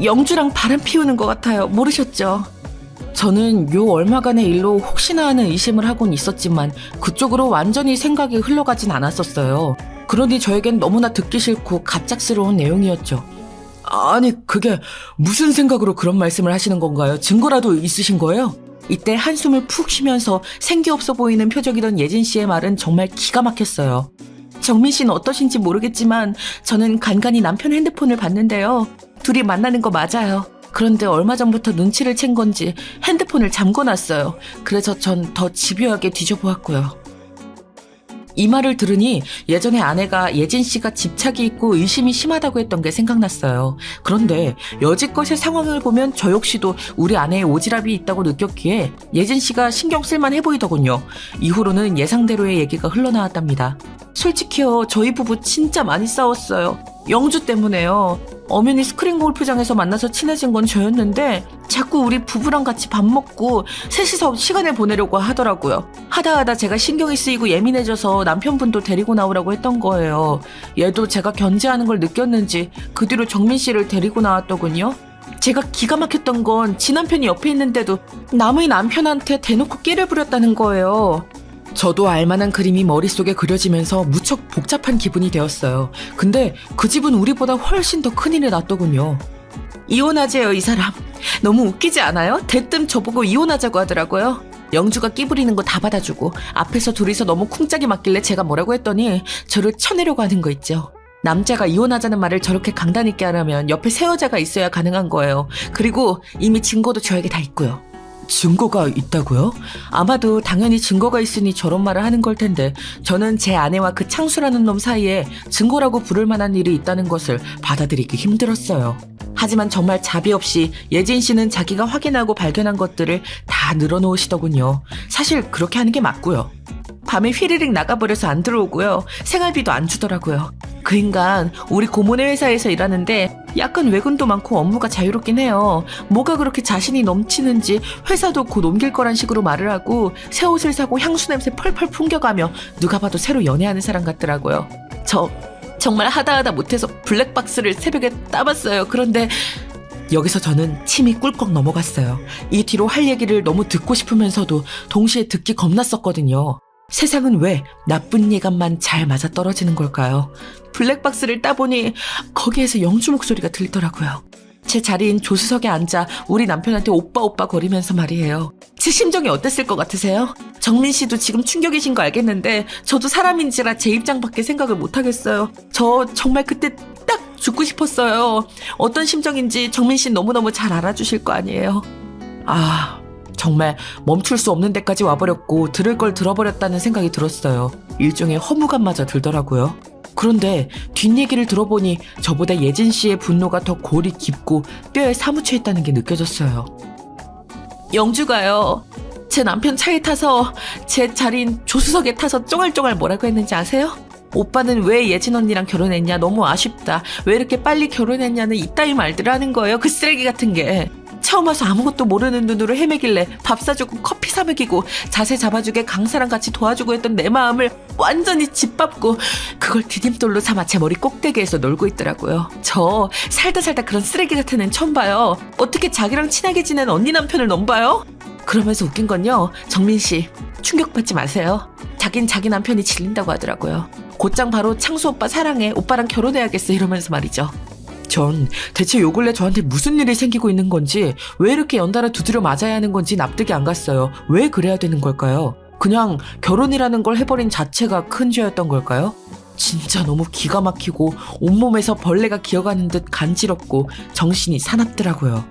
[SPEAKER 3] 영주랑 바람 피우는 것 같아요. 모르셨죠? 저는 요 얼마간의 일로 혹시나 하는 의심을 하곤 있었지만 그쪽으로 완전히 생각이 흘러가진 않았었어요. 그러니 저에겐 너무나 듣기 싫고 갑작스러운 내용이었죠. 아니 그게 무슨 생각으로 그런 말씀을 하시는 건가요? 증거라도 있으신 거예요? 이때 한숨을 푹 쉬면서 생기 없어 보이는 표정이던 예진 씨의 말은 정말 기가 막혔어요. 정민 씨는 어떠신지 모르겠지만 저는 간간히 남편 핸드폰을 봤는데요. 둘이 만나는 거 맞아요. 그런데 얼마 전부터 눈치를 챈 건지 핸드폰을 잠궈놨어요. 그래서 전 더 집요하게 뒤져보았고요. 이 말을 들으니 예전에 아내가 예진 씨가 집착이 있고 의심이 심하다고 했던 게 생각났어요. 그런데 여지껏의 상황을 보면 저 역시도 우리 아내의 오지랖이 있다고 느꼈기에 예진 씨가 신경 쓸만 해 보이더군요. 이후로는 예상대로의 얘기가 흘러나왔답니다. 솔직히요, 저희 부부 진짜 많이 싸웠어요. 영주 때문에요. 엄연히 스크린 골프장에서 만나서 친해진 건 저였는데 자꾸 우리 부부랑 같이 밥 먹고 셋이서 시간을 보내려고 하더라고요. 하다 제가 신경이 쓰이고 예민해져서 남편분도 데리고 나오라고 했던 거예요. 얘도 제가 견제하는 걸 느꼈는지 그 뒤로 정민 씨를 데리고 나왔더군요. 제가 기가 막혔던 건 지 남편이 옆에 있는데도 남의 남편한테 대놓고 끼를 부렸다는 거예요. 저도 알만한 그림이 머릿속에 그려지면서 무척 복잡한 기분이 되었어요. 근데 그 집은 우리보다 훨씬 더 큰일이 났더군요. 이혼하재요, 이 사람. 너무 웃기지 않아요? 대뜸 저보고 이혼하자고 하더라고요. 영주가 끼부리는 거 다 받아주고 앞에서 둘이서 너무 쿵짝이 맞길래 제가 뭐라고 했더니 저를 쳐내려고 하는 거 있죠. 남자가 이혼하자는 말을 저렇게 강단 있게 하려면 옆에 새 여자가 있어야 가능한 거예요. 그리고 이미 증거도 저에게 다 있고요. 증거가 있다고요? 아마도 당연히 증거가 있으니 저런 말을 하는 걸 텐데 저는 제 아내와 그 창수라는 놈 사이에 증거라고 부를 만한 일이 있다는 것을 받아들이기 힘들었어요. 하지만 정말 자비 없이 예진 씨는 자기가 확인하고 발견한 것들을 다 늘어놓으시더군요. 사실 그렇게 하는 게 맞고요. 밤에 휘리릭 나가버려서 안 들어오고요. 생활비도 안 주더라고요. 그 인간 우리 고모네 회사에서 일하는데 약간 외근도 많고 업무가 자유롭긴 해요. 뭐가 그렇게 자신이 넘치는지 회사도 곧 옮길 거란 식으로 말을 하고 새 옷을 사고 향수 냄새 펄펄 풍겨가며 누가 봐도 새로 연애하는 사람 같더라고요. 저 정말 하다 못해서 블랙박스를 새벽에 따봤어요. 그런데 여기서 저는 침이 꿀꺽 넘어갔어요. 이 뒤로 할 얘기를 너무 듣고 싶으면서도 동시에 듣기 겁났었거든요. 세상은 왜 나쁜 예감만 잘 맞아떨어지는 걸까요? 블랙박스를 따보니 거기에서 영주 목소리가 들리더라고요. 제 자리인 조수석에 앉아 우리 남편한테 오빠 거리면서 말이에요. 제 심정이 어땠을 것 같으세요? 정민 씨도 지금 충격이신 거 알겠는데 저도 사람인지라 제 입장밖에 생각을 못하겠어요. 저 정말 그때 딱 죽고 싶었어요. 어떤 심정인지 정민 씨 너무너무 잘 알아주실 거 아니에요. 정말 멈출 수 없는 데까지 와버렸고 들을 걸 들어버렸다는 생각이 들었어요. 일종의 허무감마저 들더라고요. 그런데 뒷얘기를 들어보니 저보다 예진 씨의 분노가 더 골이 깊고 뼈에 사무쳐 있다는 게 느껴졌어요. 영주가요. 제 남편 차에 타서 제 자리인 조수석에 타서 쫑알쫑알 뭐라고 했는지 아세요? 오빠는 왜 예진 언니랑 결혼했냐? 너무 아쉽다. 왜 이렇게 빨리 결혼했냐는 이따위 말들을 하는 거예요. 그 쓰레기 같은 게. 처음 와서 아무것도 모르는 눈으로 헤매길래 밥 사주고 커피 사 먹이고 자세 잡아주게 강사랑 같이 도와주고 했던 내 마음을 완전히 짓밟고 그걸 디딤돌로 삼아 제 머리 꼭대기에서 놀고 있더라고요. 저 살다 그런 쓰레기 같은 애는 처음 봐요. 어떻게 자기랑 친하게 지낸 언니 남편을 넘봐요? 그러면서 웃긴 건요. 정민 씨 충격받지 마세요. 자긴 자기 남편이 질린다고 하더라고요. 곧장 바로 창수 오빠 사랑해. 오빠랑 결혼해야겠어 이러면서 말이죠. 전 대체 요 근래 저한테 무슨 일이 생기고 있는 건지 왜 이렇게 연달아 두드려 맞아야 하는 건지 납득이 안 갔어요. 왜 그래야 되는 걸까요? 그냥 결혼이라는 걸 해버린 자체가 큰 죄였던 걸까요? 진짜 너무 기가 막히고 온몸에서 벌레가 기어가는 듯 간지럽고 정신이 사납더라고요.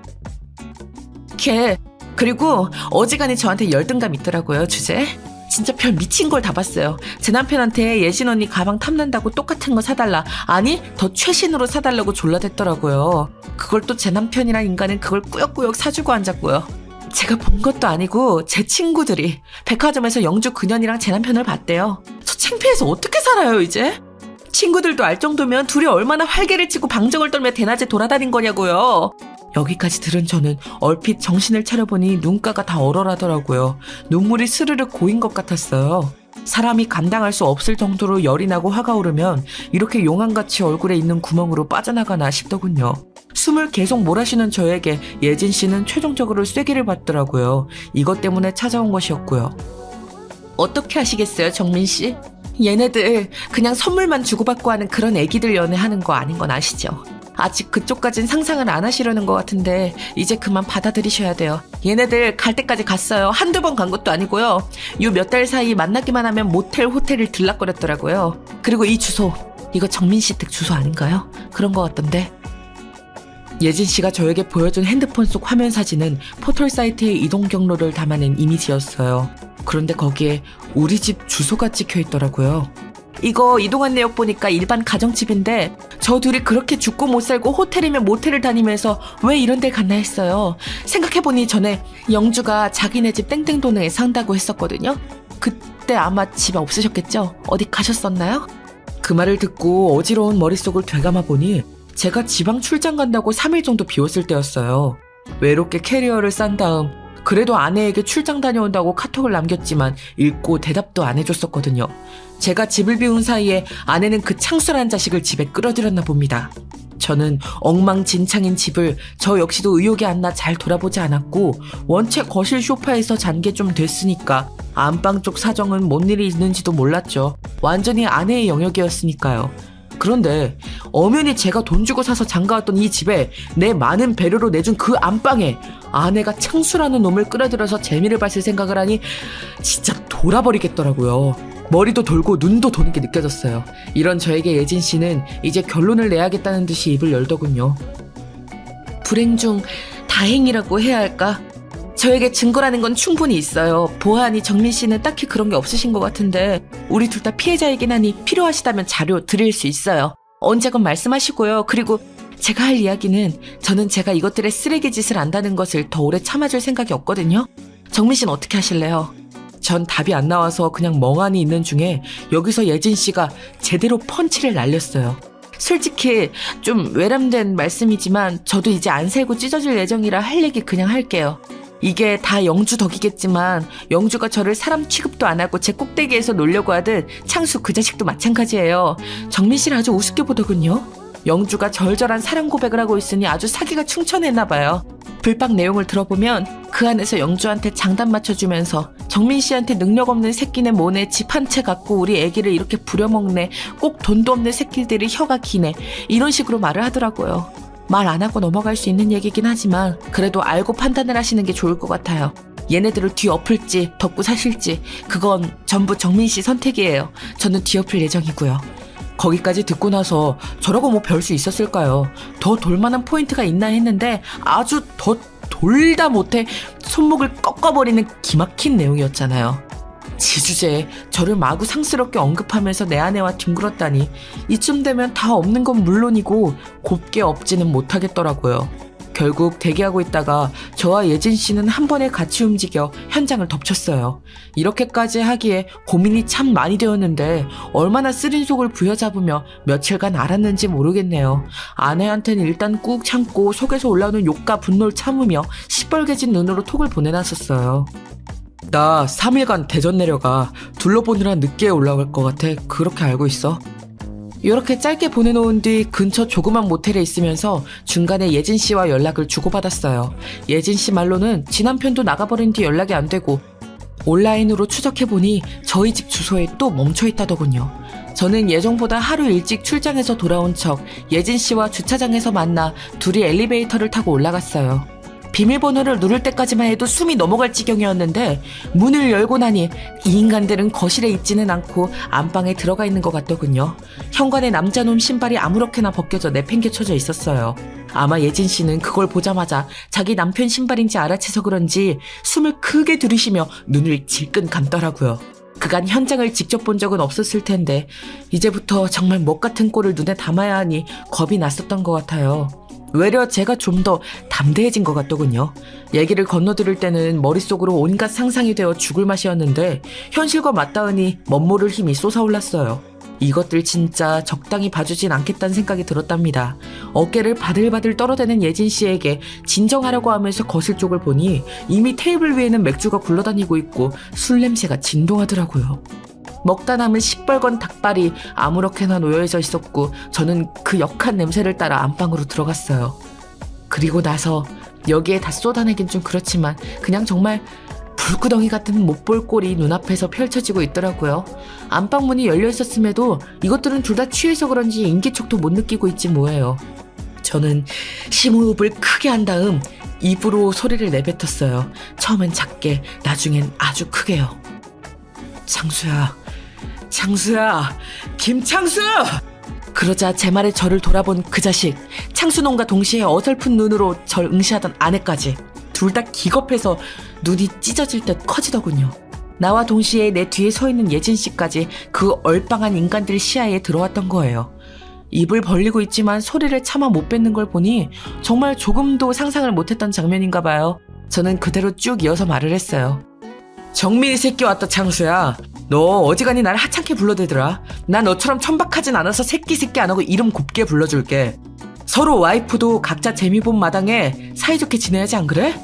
[SPEAKER 3] 그리고 어지간히 저한테 열등감 있더라고요. 주제 진짜 별 미친 걸 다 봤어요. 제 남편한테 예진 언니 가방 탐난다고 똑같은 거 사달라. 아니 더 최신으로 사달라고 졸라댔더라고요. 그걸 또 제 남편이란 인간은 그걸 꾸역꾸역 사주고 앉았고요. 제가 본 것도 아니고 제 친구들이 백화점에서 영주 그년이랑 제 남편을 봤대요. 저 창피해서 어떻게 살아요 이제? 친구들도 알 정도면 둘이 얼마나 활개를 치고 방정을 떨며 대낮에 돌아다닌 거냐고요. 여기까지 들은 저는 얼핏 정신을 차려보니 눈가가 다 얼얼하더라고요. 눈물이 스르르 고인 것 같았어요. 사람이 감당할 수 없을 정도로 열이 나고 화가 오르면 이렇게 용암같이 얼굴에 있는 구멍으로 빠져나가나 싶더군요. 숨을 계속 몰아쉬는 저에게 예진 씨는 최종적으로 쐐기를 받더라고요. 이것 때문에 찾아온 것이었고요. 어떻게 하시겠어요, 정민 씨? 얘네들 그냥 선물만 주고받고 하는 그런 애기들 연애하는 거 아닌 건 아시죠? 아직 그쪽까진 상상을 안 하시려는 것 같은데 이제 그만 받아들이셔야 돼요. 얘네들 갈 때까지 갔어요. 한두 번 간 것도 아니고요. 요 몇 달 사이 만나기만 하면 모텔 호텔을 들락거렸더라고요. 그리고 이 주소 이거 정민 씨 댁 주소 아닌가요? 그런 것 같던데. 예진 씨가 저에게 보여준 핸드폰 속 화면 사진은 포털 사이트의 이동 경로를 담아낸 이미지였어요. 그런데 거기에 우리 집 주소가 찍혀 있더라고요. 이거 이동한 내역 보니까 일반 가정집인데 저 둘이 그렇게 죽고 못 살고 호텔이면 모텔을 다니면서 왜 이런 데 갔나 했어요. 생각해보니 전에 영주가 자기네 집 땡땡동네에 산다고 했었거든요. 그때 아마 집에 없으셨겠죠? 어디 가셨었나요? 그 말을 듣고 어지러운 머릿속을 되감아 보니 제가 지방 출장 간다고 3일 정도 비웠을 때였어요. 외롭게 캐리어를 싼 다음 그래도 아내에게 출장 다녀온다고 카톡을 남겼지만 읽고 대답도 안 해줬었거든요. 제가 집을 비운 사이에 아내는 그 창술한 자식을 집에 끌어들였나 봅니다. 저는 엉망진창인 집을 저 역시도 의욕이 안 나 잘 돌아보지 않았고 원체 거실 소파에서 잔 게 좀 됐으니까 안방 쪽 사정은 뭔 일이 있는지도 몰랐죠. 완전히 아내의 영역이었으니까요. 그런데 엄연히 제가 돈 주고 사서 장가왔던 이 집에 내 많은 배려로 내준 그 안방에 아내가 창수라는 놈을 끌어들여서 재미를 봤을 생각을 하니 진짜 돌아버리겠더라고요. 머리도 돌고 눈도 도는 게 느껴졌어요. 이런 저에게 예진 씨는 이제 결론을 내야겠다는 듯이 입을 열더군요. 불행 중 다행이라고 해야 할까? 저에게 증거라는 건 충분히 있어요. 보아하니 정민 씨는 딱히 그런 게 없으신 것 같은데 우리 둘 다 피해자이긴 하니 필요하시다면 자료 드릴 수 있어요. 언제건 말씀하시고요. 그리고 제가 할 이야기는 저는 제가 이것들의 쓰레기 짓을 안다는 것을 더 오래 참아줄 생각이 없거든요. 정민 씨는 어떻게 하실래요? 전 답이 안 나와서 그냥 멍하니 있는 중에 여기서 예진 씨가 제대로 펀치를 날렸어요.
[SPEAKER 1] 솔직히 좀 외람된 말씀이지만 저도 이제 안 살고 찢어질 예정이라 할 얘기 그냥 할게요. 이게 다 영주 덕이겠지만 영주가 저를 사람 취급도 안 하고 제 꼭대기에서 놀려고 하듯 창수 그 자식도 마찬가지예요. 정민 씨를 아주 우습게 보더군요. 영주가 절절한 사랑 고백을 하고 있으니 아주 사기가 충천했나 봐요. 불박 내용을 들어보면 그 안에서 영주한테 장단 맞춰주면서 정민 씨한테 능력 없는 새끼네 뭐네 집 한 채 갖고 우리 애기를 이렇게 부려먹네 꼭 돈도 없는 새끼들이 혀가 기네 이런 식으로 말을 하더라고요. 말 안 하고 넘어갈 수 있는 얘기긴 하지만 그래도 알고 판단을 하시는 게 좋을 것 같아요. 얘네들을 뒤엎을지 덮고 사실지 그건 전부 정민 씨 선택이에요. 저는 뒤엎을 예정이고요.
[SPEAKER 2] 거기까지 듣고 나서 저라고 뭐 별 수 있었을까요? 더 돌만한 포인트가 있나 했는데 아주 더 돌다 못해 손목을 꺾어버리는 기막힌 내용이었잖아요. 지주제에 저를 마구 상스럽게 언급하면서 내 아내와 뒹굴었다니 이쯤 되면 다 없는 건 물론이고 곱게 없지는 못하겠더라고요. 결국 대기하고 있다가 저와 예진 씨는 한 번에 같이 움직여 현장을 덮쳤어요. 이렇게까지 하기에 고민이 참 많이 되었는데 얼마나 쓰린 속을 부여잡으며 며칠간 알았는지 모르겠네요. 아내한테는 일단 꾹 참고 속에서 올라오는 욕과 분노를 참으며 시뻘개진 눈으로 톡을 보내놨었어요. 나 3일간 대전 내려가. 둘러보느라 늦게 올라갈 것 같아. 그렇게 알고 있어. 이렇게 짧게 보내놓은 뒤 근처 조그만 모텔에 있으면서 중간에 예진 씨와 연락을 주고받았어요. 예진 씨 말로는 지 남편도 나가버린 뒤 연락이 안 되고 온라인으로 추적해보니 저희 집 주소에 또 멈춰있다더군요. 저는 예정보다 하루 일찍 출장해서 돌아온 척 예진 씨와 주차장에서 만나 둘이 엘리베이터를 타고 올라갔어요. 비밀번호를 누를 때까지만 해도 숨이 넘어갈 지경이었는데 문을 열고 나니 이 인간들은 거실에 있지는 않고 안방에 들어가 있는 것 같더군요. 현관에 남자놈 신발이 아무렇게나 벗겨져 내팽개쳐져 있었어요. 아마 예진 씨는 그걸 보자마자 자기 남편 신발인지 알아채서 그런지 숨을 크게 들이쉬며 눈을 질끈 감더라고요. 그간 현장을 직접 본 적은 없었을 텐데 이제부터 정말 먹 같은 꼴을 눈에 담아야 하니 겁이 났었던 것 같아요. 외려 제가 좀 더 담대해진 것 같더군요. 얘기를 건너들을 때는 머릿속으로 온갖 상상이 되어 죽을 맛이었는데 현실과 맞닿으니 멋모를 힘이 솟아올랐어요. 이것들 진짜 적당히 봐주진 않겠다는 생각이 들었답니다. 어깨를 바들바들 떨어대는 예진 씨에게 진정하려고 하면서 거실 쪽을 보니 이미 테이블 위에는 맥주가 굴러다니고 있고 술 냄새가 진동하더라고요. 먹다 남은 시뻘건 닭발이 아무렇게나 놓여져 있었고 저는 그 역한 냄새를 따라 안방으로 들어갔어요. 그리고 나서 여기에 다 쏟아내긴 좀 그렇지만 그냥 정말 불구덩이 같은 못 볼 꼴이 눈앞에서 펼쳐지고 있더라고요. 안방문이 열려 있었음에도 이것들은 둘 다 취해서 그런지 인기척도 못 느끼고 있지 뭐예요. 저는 심호흡을 크게 한 다음 입으로 소리를 내뱉었어요. 처음엔 작게, 나중엔 아주 크게요. 창수야, 김창수! 그러자 제 말에 저를 돌아본 그 자식, 창수놈과 동시에 어설픈 눈으로 절 응시하던 아내까지 둘 다 기겁해서 눈이 찢어질 듯 커지더군요. 나와 동시에 내 뒤에 서 있는 예진 씨까지 그 얼빵한 인간들 시야에 들어왔던 거예요. 입을 벌리고 있지만 소리를 차마 못 뱉는 걸 보니 정말 조금도 상상을 못했던 장면인가 봐요. 저는 그대로 쭉 이어서 말을 했어요. 정민이 새끼 왔다 창수야. 너 어지간히 날 하찮게 불러대더라. 난 너처럼 천박하진 않아서 새끼 안 하고 이름 곱게 불러줄게. 서로 와이프도 각자 재미 본 마당에 사이좋게 지내야지 안 그래?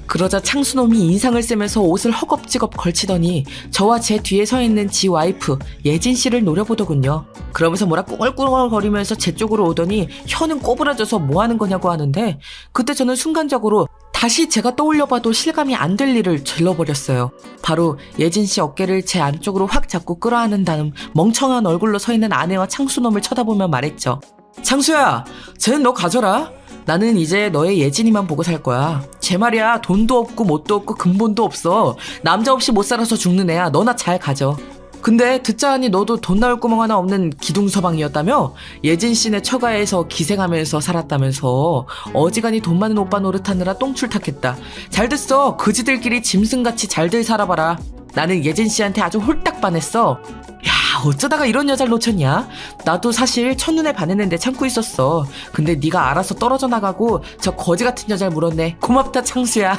[SPEAKER 2] 그러자 창수놈이 인상을 쓰면서 옷을 허겁지겁 걸치더니 저와 제 뒤에 서 있는 지 와이프 예진 씨를 노려보더군요. 그러면서 뭐라 꿍얼꿍얼거리면서 제 쪽으로 오더니 혀는 꼬부라져서 뭐 하는 거냐고 하는데 그때 저는 순간적으로 다시 제가 떠올려봐도 실감이 안 될 일을 질러버렸어요. 바로 예진 씨 어깨를 제 안쪽으로 확 잡고 끌어안은 다음 멍청한 얼굴로 서 있는 아내와 창수놈을 쳐다보며 말했죠. 창수야, 쟤는 너 가져라. 나는 이제 너의 예진이만 보고 살 거야. 쟤 말이야 돈도 없고 뭣도 없고 근본도 없어. 남자 없이 못 살아서 죽는 애야. 너나 잘 가져. 근데 듣자 하니 너도 돈 나올 구멍 하나 없는 기둥서방이었다며? 예진 씨네 처가에서 기생하면서 살았다면서 어지간히 돈 많은 오빠 노릇하느라 똥출탁했다. 잘 됐어. 그지들끼리 짐승같이 잘들 살아봐라. 나는 예진 씨한테 아주 홀딱 반했어. 야, 어쩌다가 이런 여자를 놓쳤냐? 나도 사실 첫눈에 반했는데 참고 있었어. 근데 네가 알아서 떨어져 나가고 저 거지 같은 여자를 물었네. 고맙다 창수야.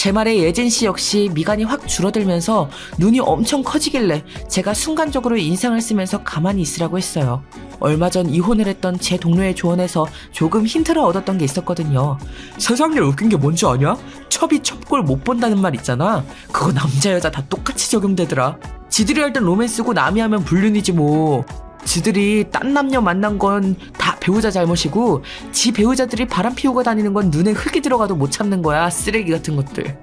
[SPEAKER 3] 제 말에 예진 씨 역시 미간이 확 줄어들면서 눈이 엄청 커지길래 제가 순간적으로 인상을 쓰면서 가만히 있으라고 했어요. 얼마 전 이혼을 했던 제 동료의 조언에서 조금 힌트를 얻었던 게 있었거든요.
[SPEAKER 2] 세상에 웃긴 게 뭔지 아냐? 첩이 첩골 못 본다는 말 있잖아. 그거 남자 여자 다 똑같이 적용되더라. 지들이 할 땐 로맨스고 남이 하면 불륜이지 뭐. 지들이 딴 남녀 만난 건 다 배우자 잘못이고 지 배우자들이 바람 피우고 다니는 건 눈에 흙이 들어가도 못 참는 거야. 쓰레기 같은 것들.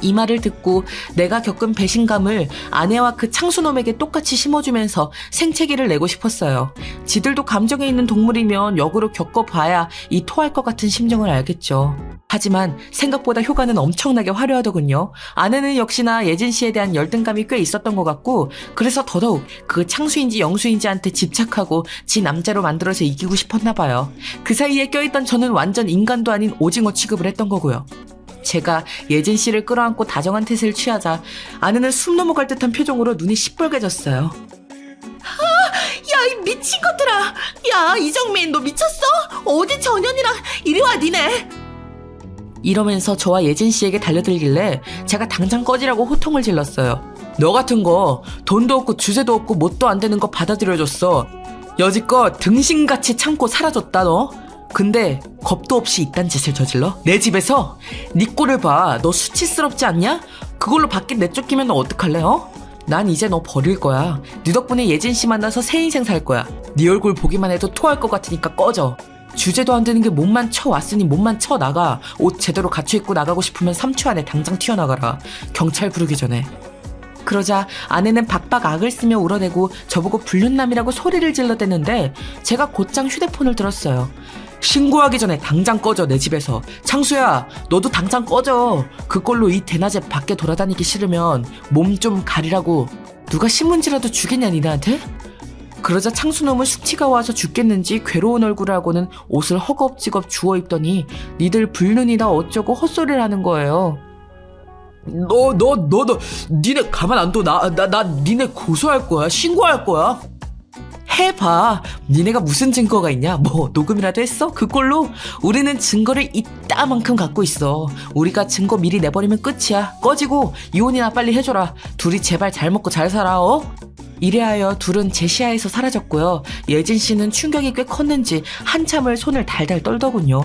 [SPEAKER 3] 이 말을 듣고 내가 겪은 배신감을 아내와 그 창수놈에게 똑같이 심어주면서 생채기를 내고 싶었어요. 지들도 감정에 있는 동물이면 역으로 겪어봐야 이 토할 것 같은 심정을 알겠죠. 하지만 생각보다 효과는 엄청나게 화려하더군요. 아내는 역시나 예진 씨에 대한 열등감이 꽤 있었던 것 같고 그래서 더더욱 그 창수인지 영수인지한테 집착하고 지 남자로 만들어서 이기고 싶었나 봐요. 그 사이에 껴있던 저는 완전 인간도 아닌 오징어 취급을 했던 거고요. 제가 예진 씨를 끌어안고 다정한 태세를 취하자 아내는 숨 넘어갈 듯한 표정으로 눈이 시뻘개졌어요. 야, 이 미친 것들아! 야, 이정민, 너 미쳤어? 어디 전현이랑 이리 와, 니네! 이러면서 저와 예진 씨에게 달려들길래 제가 당장 꺼지라고 호통을 질렀어요.
[SPEAKER 2] 너 같은 거 돈도 없고 주제도 없고 뭣도 안 되는 거 받아들여줬어. 여지껏 등신같이 참고 사라졌다 너. 근데 겁도 없이 이딴 짓을 저질러? 내 집에서? 네 꼴을 봐. 너 수치스럽지 않냐? 그걸로 밖에 내쫓기면 너 어떡할래? 난 이제 너 버릴 거야. 네 덕분에 예진 씨 만나서 새 인생 살 거야. 네 얼굴 보기만 해도 토할 것 같으니까 꺼져. 주제도 안 되는 게 몸만 쳐왔으니 몸만 쳐나가. 옷 제대로 갖춰 입고 나가고 싶으면 3초 안에 당장 튀어나가라. 경찰 부르기 전에.
[SPEAKER 3] 그러자 아내는 박박 악을 쓰며 울어대고 저보고 불륜남이라고 소리를 질러대는데 제가 곧장 휴대폰을 들었어요.
[SPEAKER 2] 신고하기 전에 당장 꺼져 내 집에서. 창수야 너도 당장 꺼져. 그걸로 이 대낮에 밖에 돌아다니기 싫으면 몸 좀 가리라고. 누가 신문지라도 주겠냐 니네한테? 그러자 창수놈은 숙취가 와서 죽겠는지 괴로운 얼굴을 하고는 옷을 허겁지겁 주워 입더니 니들 불륜이다 어쩌고 헛소리를 하는 거예요. 너 니네 가만 안 둬. 나 니네 고소할 거야. 신고할 거야. 해봐. 니네가 무슨 증거가 있냐? 뭐 녹음이라도 했어? 그걸로? 우리는 증거를 이따만큼 갖고 있어. 우리가 증거 미리 내버리면 끝이야. 꺼지고 이혼이나 빨리 해줘라. 둘이 제발 잘 먹고 잘 살아. 이래하여 둘은 제 시야에서 사라졌고요. 예진 씨는 충격이 꽤 컸는지 한참을 손을 달달 떨더군요.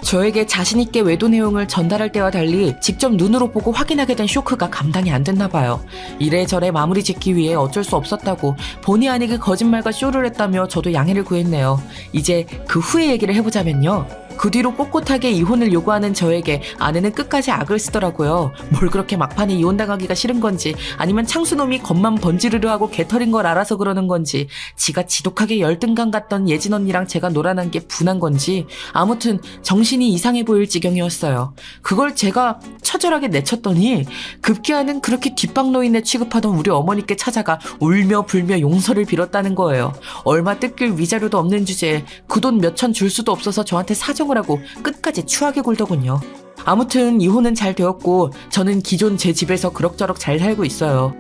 [SPEAKER 2] 저에게 자신있게 외도 내용을 전달할 때와 달리 직접 눈으로 보고 확인하게 된 쇼크가 감당이 안 됐나 봐요. 이래저래 마무리 짓기 위해 어쩔 수 없었다고 본의 아니게 거짓말과 쇼를 했다며 저도 양해를 구했네요. 이제 그 후의 얘기를 해보자면요. 그 뒤로 꼿꼿하게 이혼을 요구하는 저에게 아내는 끝까지 악을 쓰더라고요. 뭘 그렇게 막판에 이혼당하기가 싫은 건지 아니면 창수놈이 겉만 번지르르 하고 개털인 걸 알아서 그러는 건지 지가 지독하게 열등감 갔던 예진 언니랑 제가 놀아난 게 분한 건지 아무튼 정신이 이상해 보일 지경이었어요. 그걸 제가 처절하게 내쳤더니 급기야는 그렇게 뒷방노인네 취급하던 우리 어머니께 찾아가 울며 불며 용서를 빌었다는 거예요. 얼마 뜯길 위자료도 없는 주제에 그 돈 몇천 줄 수도 없어서 저한테 사정을 하고 끝까지 추하게 굴더군요. 아무튼 이혼은 잘 되었고 저는 기존 제 집에서 그럭저럭 잘 살고 있어요.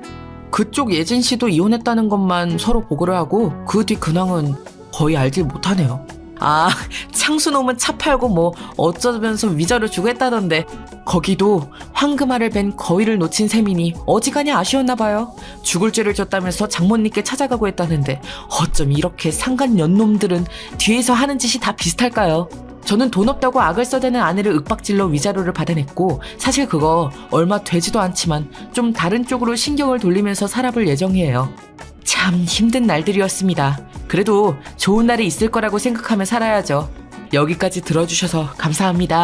[SPEAKER 2] 그쪽 예진 씨도 이혼했다는 것만 서로 보고를 하고 그 뒤 근황은 거의 알질 못하네요. 아, 창수놈은 차 팔고 뭐 어쩌면서 위자료 주고 했다던데 거기도 황금알을 벤 거위를 놓친 셈이니 어지간히 아쉬웠나 봐요. 죽을 죄를 졌다면서 장모님께 찾아가고 했다는데 어쩜 이렇게 상간년놈들은 뒤에서 하는 짓이 다 비슷할까요? 저는 돈 없다고 악을 써대는 아내를 윽박질러 위자료를 받아냈고 사실 그거 얼마 되지도 않지만 좀 다른 쪽으로 신경을 돌리면서 살아볼 예정이에요. 참 힘든 날들이었습니다. 그래도 좋은 날이 있을 거라고 생각하며 살아야죠. 여기까지 들어주셔서 감사합니다.